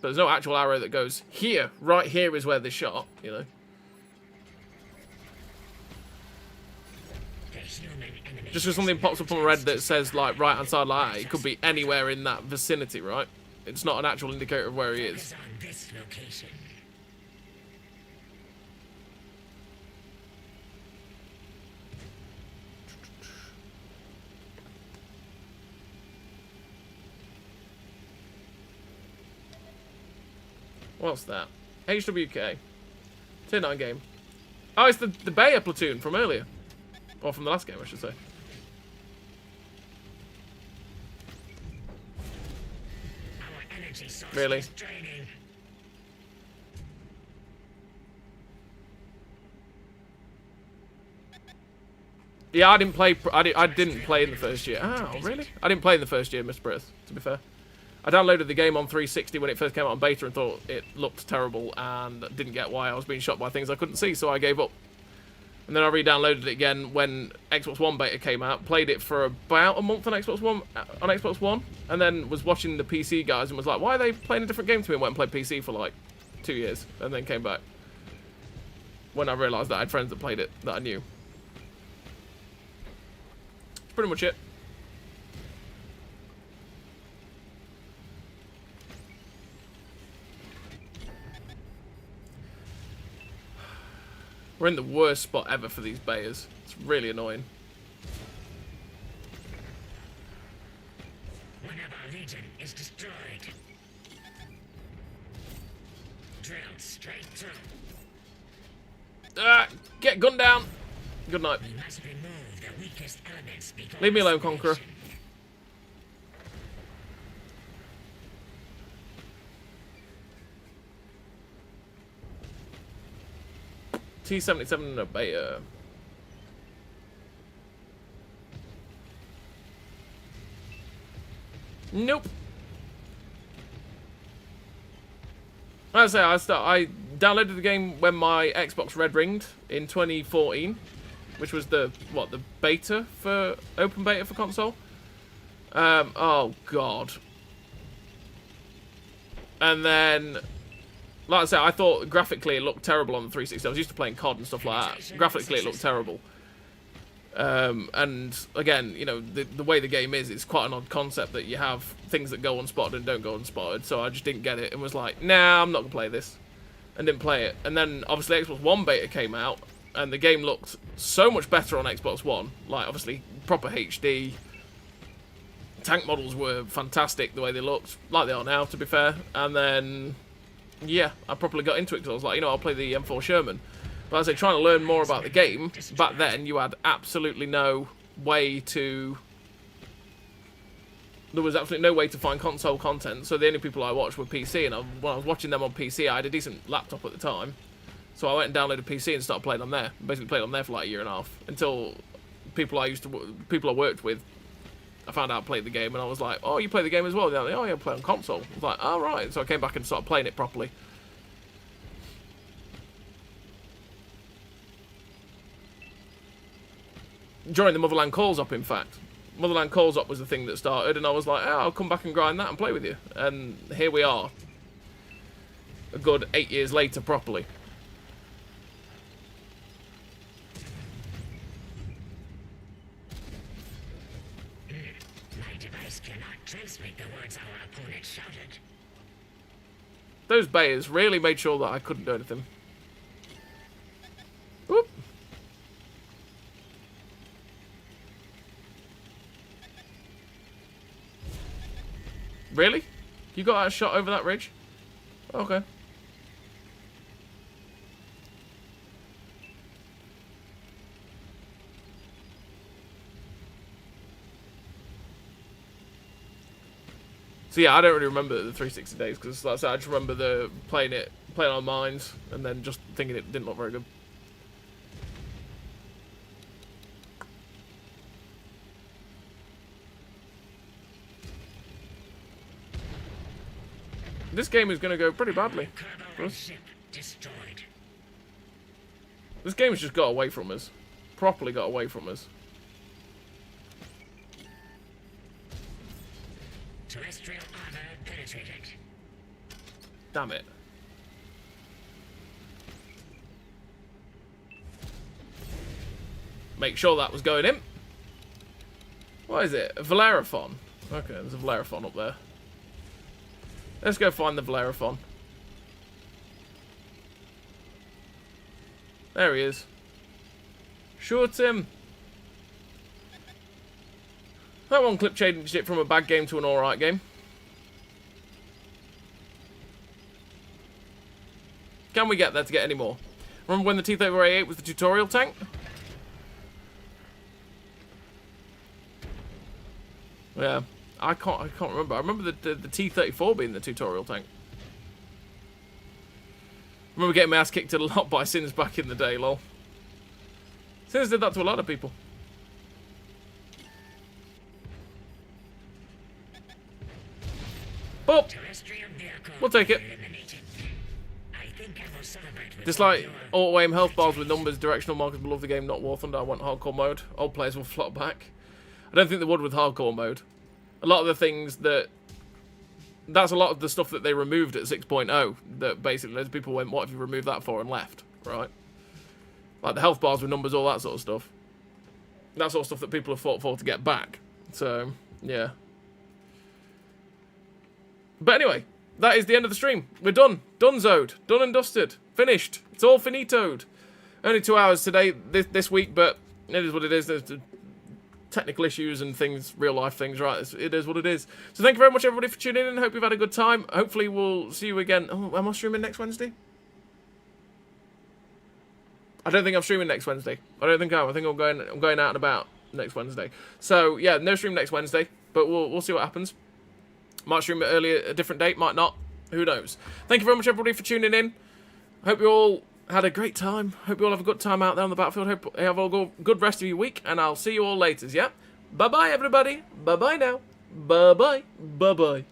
But there's no actual arrow that goes here. Right here is where they shot, you know. Just because something pops up on red that says, like, right-hand side like that, it could be anywhere in that vicinity, right? It's not an actual indicator of where he is. What's that? HWK. Tier 9 game. Oh, it's the Bayer platoon from earlier. Or from the last game, I should say. Really? Yeah, I didn't play. I didn't play in the first year. Oh, really? I didn't play in the first year, Mr. Brith, to be fair. I downloaded the game on 360 when it first came out on beta and thought it looked terrible and didn't get why I was being shot by things I couldn't see, so I gave up. And then I re-downloaded it again when Xbox One beta came out, played it for about a month on Xbox One, and then was watching the PC guys and was like, why are they playing a different game to me? And went and played PC for like 2 years, and then came back. When I realised that I had friends that played it, that I knew. That's pretty much it. We're in the worst spot ever for these bayers. It's really annoying. One of our legion is destroyed. Drilled straight through. Get gunned down. Good night. We must remove the weakest elements before Leave me alone, Conqueror. T-77 and a Bayer. Nope. As I say, I downloaded the game when my Xbox red ringed in 2014, which was the beta for open beta for console. Oh god. And then, like I said, I thought graphically it looked terrible on the 360. I was used to playing COD and stuff like that. Graphically it looked terrible. And again, you know, the way the game is, it's quite an odd concept that you have things that go unspotted and don't go unspotted. So I just didn't get it and was like, nah, I'm not gonna play this, and didn't play it. And then obviously Xbox One beta came out, and the game looked so much better on Xbox One. Like obviously proper HD. Tank models were fantastic the way they looked, like they are now, to be fair. And then, yeah, I properly got into it because I was like, you know, I'll play the M4 Sherman. But as I say, trying to learn more about the game, back then you had absolutely no way to... There was absolutely no way to find console content, so the only people I watched were PC, and when I was watching them on PC, I had a decent laptop at the time. So I went and downloaded PC and started playing on there. Basically played on there for like a year and a half, until people I worked with, I found out I played the game, and I was like, oh, you play the game as well? They're like, oh, yeah, I play on console. I was like, oh, right. So I came back and started playing it properly. During the Motherland Calls Up, in fact. Motherland Calls Up was the thing that started, and I was like, oh, I'll come back and grind that and play with you. And here we are. A good 8 years later, properly. My device cannot transmit the words our opponent shouted. Those bayers really made sure that I couldn't do anything. Whoop. Really? You got a shot over that ridge? Okay. So yeah, I don't really remember the 360 days because, like I said, I just remember playing on mines, and then just thinking it didn't look very good. This game is going to go pretty badly. Cargo and ship destroyed. This game's just got away from us. Properly got away from us. Terrestrial armor penetrated. Damn it. Make sure that was going in. What is it? A Valeraphon. Okay, there's a Valeraphon up there. Let's go find the Valeraphon. There he is. Shoot him. That one clip changed it from a bad game to an alright game. Can we get there to get any more? Remember when the T-34A8 was the tutorial tank? Yeah, I can't remember. I remember the T-34 being the tutorial tank. I remember getting my ass kicked a lot by Sins back in the day, lol. Sins did that to a lot of people. But we'll take it. Dislike auto-aim health bars with numbers, directional markers below the game, not War Thunder. I want hardcore mode. Old players will flop back. I don't think they would with hardcore mode. A lot of the things that's a lot of the stuff that they removed at 6.0 that basically loads of people went, what have you removed that for, and left, right? Like the health bars with numbers, all that sort of stuff. That sort of stuff that people have fought for to get back. So, yeah. But anyway, that is the end of the stream. We're done. Donezoed. Done and dusted. Finished. It's all finitoed. Only 2 hours today, this week, but it is what it is. There's technical issues and things, real life things, right? It is what it is. So thank you very much, everybody, for tuning in. Hope you've had a good time. Hopefully we'll see you again. Oh, am I streaming next Wednesday? I don't think I'm streaming next Wednesday. I don't think I am. I think I'm going out and about next Wednesday. So yeah, no stream next Wednesday, but we'll see what happens. Might stream it earlier, a different date, might not. Who knows? Thank you very much, everybody, for tuning in. Hope you all had a great time. Hope you all have a good time out there on the battlefield. Hope you have all a good rest of your week, and I'll see you all later, yeah? Bye-bye, everybody. Bye-bye now. Bye-bye. Bye-bye.